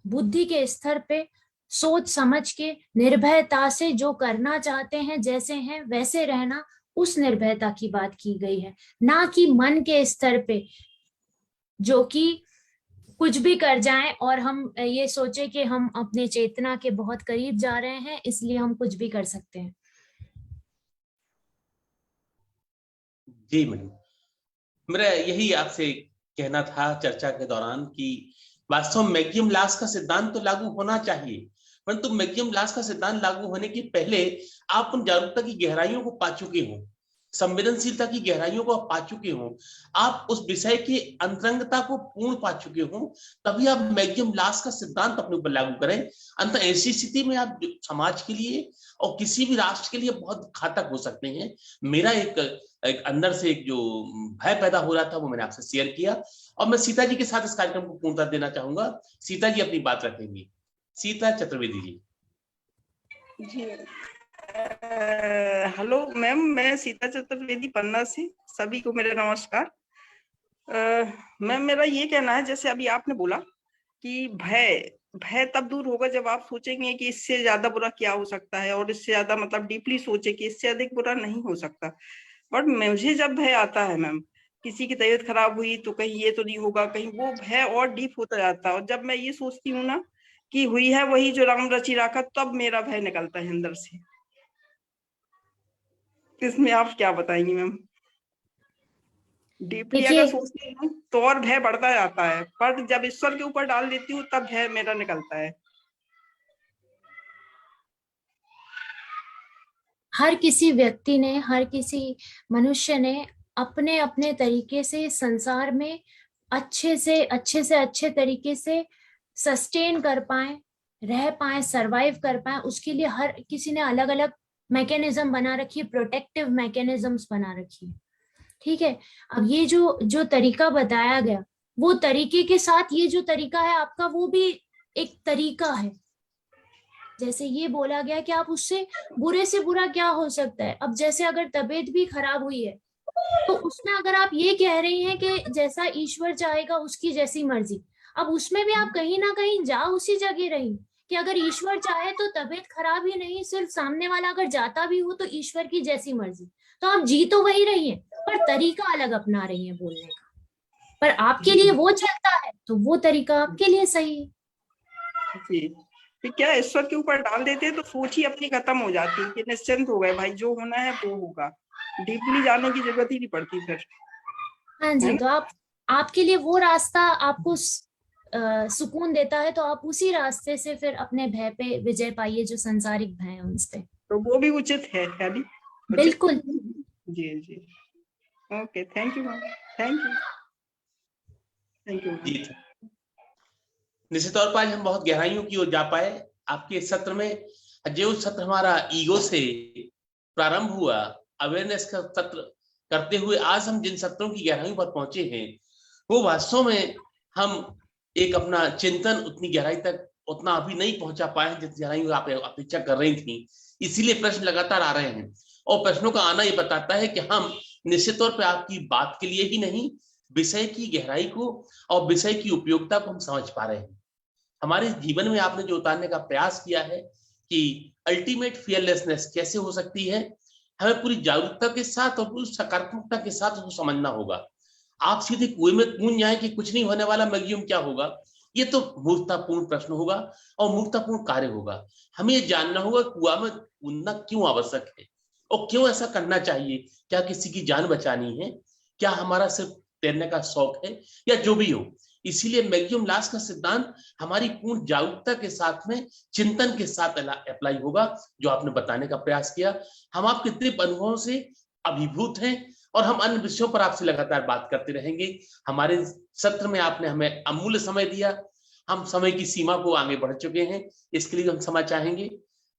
D: बुद्धि के स्तर पे सोच समझ के निर्भयता से जो करना चाहते हैं, जैसे हैं वैसे रहना, उस निर्भयता की बात की गई है, ना कि मन के स्तर पे जो कि कुछ भी कर जाएं और हम ये सोचे कि हम अपने चेतना के बहुत करीब जा रहे हैं, इसलिए हम कुछ भी कर सकते हैं।
F: जी मैडम, मेरा यही आपसे कहना था चर्चा के दौरान कि वास्तव में मैग्जिम लॉस का सिद्धांत तो लागू होना चाहिए, परंतु मैग्जिम लॉस का सिद्धांत लागू होने के पहले आप उन जागरूकता की गहराइयों को पा चुके हो, संवेदनशीलता की गहराइयों को आप पा चुके हो, आप उस विषय की अंतरंगता को पूर्ण पा चुके हो, तभी आप मैग्जिम लॉस का सिद्धांत अपने ऊपर लागू करें। अंत ऐसी स्थिति में आप समाज के लिए और किसी भी राष्ट्र के लिए बहुत घातक हो सकते हैं। मेरा एक अंदर से एक जो भय पैदा हो रहा था वो मैंने आपसे शेयर किया, और मैं सीता जी के साथ इस कार्यक्रम को पूर्णता देना चाहूंगा। सीता जी अपनी बात रखेंगी। सीता चतुर्वेदी जी।
L: जी हेलो मैम, मैं सीता चतुर्वेदी पन्ना से, सभी को मेरा नमस्कार। मैम मेरा ये कहना है, जैसे अभी आपने बोला कि भय तब दूर होगा जब आप सोचेंगे कि इससे ज्यादा बुरा क्या हो सकता है, और इससे ज्यादा मतलब डीपली सोचे कि इससे अधिक बुरा नहीं हो सकता। बट मुझे जब भय आता है मैम, किसी की तबीयत खराब हुई तो कहीं ये तो नहीं होगा, कहीं, वो भय और डीप होता जाता है। और जब मैं ये सोचती हूँ ना कि हुई है वही जो राम रचि राखा, तब मेरा भय निकलता है अंदर से। इसमें आप क्या बताएंगी मैम? डीपली अगर सोचती हूँ तो और भय बढ़ता जाता है, पर जब ईश्वर के ऊपर डाल देती हूँ तब भय मेरा निकलता है।
D: हर किसी व्यक्ति ने, हर किसी मनुष्य ने अपने अपने तरीके से संसार में अच्छे से अच्छे तरीके से सस्टेन कर पाए, रह पाए, सरवाइव कर पाए, उसके लिए हर किसी ने अलग अलग मैकेनिज्म बना रखी है, प्रोटेक्टिव मैकेनिज्म्स बना रखी है। ठीक है, अब ये जो तरीका बताया गया, वो तरीके के साथ ये जो तरीका है आपका, वो भी एक तरीका है। जैसे ये बोला गया कि आप उससे बुरे से बुरा क्या हो सकता है। अब जैसे अगर तबीयत भी खराब हुई है, तो उसमें अगर आप ये कह रही हैं कि जैसा ईश्वर चाहेगा उसकी जैसी मर्जी, अब उसमें भी आप कहीं ना कहीं जा उसी जगह रही कि अगर ईश्वर चाहे तो तबीयत खराब ही नहीं, सिर्फ सामने वाला अगर जाता भी हो तो ईश्वर की जैसी मर्जी, तो आप जी तो वही रही हैं, पर तरीका अलग अपना रही हैं बोलने का। पर आपके लिए वो चलता है तो वो तरीका आपके लिए सही है।
L: जी, फिर क्या ईश्वर के ऊपर डाल देते हैं तो सोच ही अपनी खत्म हो जाती है कि निश्चिंत हो गए भाई, जो होना है वो होगा, डीपली जाने की जरूरत ही नहीं पड़ती फिर।
D: हाँ जी, तो आपके लिए वो रास्ता आपको सुकून देता है तो आप उसी रास्ते से फिर अपने भय पे विजय पाइए, जो संसारिक भय है उनसे।
L: तो वो भी उचित है नहीं?
D: बिल्कुल।
L: जी जी, okay, thank you ma'am, thank you, thank you.
F: निश्चित तौर पर आज हम बहुत गहराइयों की ओर जा पाए आपके इस सत्र में। जो सत्र हमारा ईगो से प्रारंभ हुआ, अवेयरनेस का सत्र करते हुए आज हम जिन सत्रों की गहराइयों पर पहुंचे हैं, वो वास्तव में हम एक अपना चिंतन उतनी गहराई तक उतना अभी नहीं पहुंचा पाए जिस गहराई आप अपेक्षा कर रही थी। इसीलिए प्रश्न लगातार आ रहे हैं, और प्रश्नों का आना ये बताता है कि हम निश्चित तौर पर आपकी बात के लिए ही नहीं, विषय की गहराई को और विषय की उपयोगिता को हम समझ पा रहे हैं। हमारे जीवन में आपने जो उतारने का प्रयास किया है कि अल्टीमेट फियरलेसनेस कैसे हो सकती है, हमें पूरी जागरूकता के साथ और पूरी सकारात्मकता के साथ उसको समझना होगा। आप सीधे कुएं में कूद जाए कि कुछ नहीं होने वाला, मैक्सिमम क्या होगा, ये तो मूर्खतापूर्ण प्रश्न होगा और मूर्खतापूर्ण कार्य होगा। हमें ये जानना होगा कुआं में कूदना क्यों आवश्यक है और क्यों ऐसा करना चाहिए। क्या किसी की जान बचानी है, क्या हमारा सिर्फ तैरने का शौक है, या जो भी हो। इसीलिए मैक्सिमम लॉस का सिद्धांत हमारी पूर्ण जागरूकता के साथ में चिंतन के साथ अप्लाई होगा, जो आपने बताने का प्रयास किया। हम आपके दिव्य अनुभवों से अभिभूत हैं और हम अन्य विषयों पर आपसे लगातार बात करते रहेंगे। हमारे सत्र में आपने हमें अमूल्य समय दिया, हम समय की सीमा को आगे बढ़ चुके हैं, इसके लिए हम क्षमा चाहेंगे।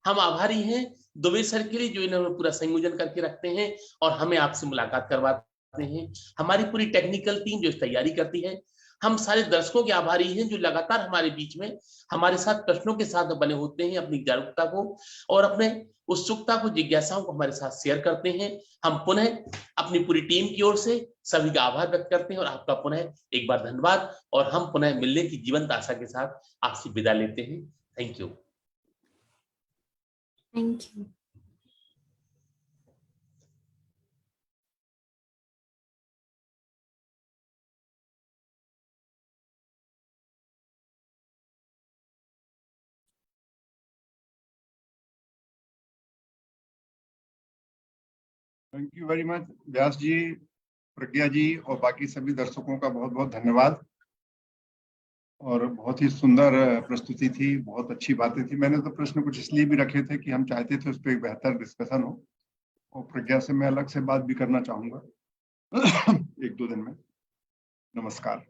F: हम आभारी हैं दुबे सर के लिए, जो इन्होंने पूरा संयोजन करके रखते हैं और हमें आपसे मुलाकात करवाते हैं। हमारी पूरी टेक्निकल टीम जो तैयारी करती है, हम सारे दर्शकों के आभारी हैं जो लगातार हमारे बीच में हमारे साथ प्रश्नों के साथ बने होते हैं, अपनी जागरूकता को और अपने उत्सुकता को, जिज्ञासाओं को हमारे साथ शेयर करते हैं। हम पुनः अपनी पूरी टीम की ओर से सभी का आभार व्यक्त करते हैं और आपका पुनः एक बार धन्यवाद, और हम पुनः मिलने की जीवंत आशा के साथ आपसे विदा लेते हैं। Thank you.
D: Thank you.
B: Thank you very much Vyas ji, Pragya ji और बाकी सभी दर्शकों का बहुत बहुत धन्यवाद। और बहुत ही सुंदर प्रस्तुति थी, बहुत अच्छी बातें थी। मैंने तो प्रश्न कुछ इसलिए भी रखे थे कि हम चाहते थे उस पर एक बेहतर डिस्कशन हो, और प्रज्ञा से मैं अलग से बात भी करना चाहूंगा एक दो दिन में। नमस्कार।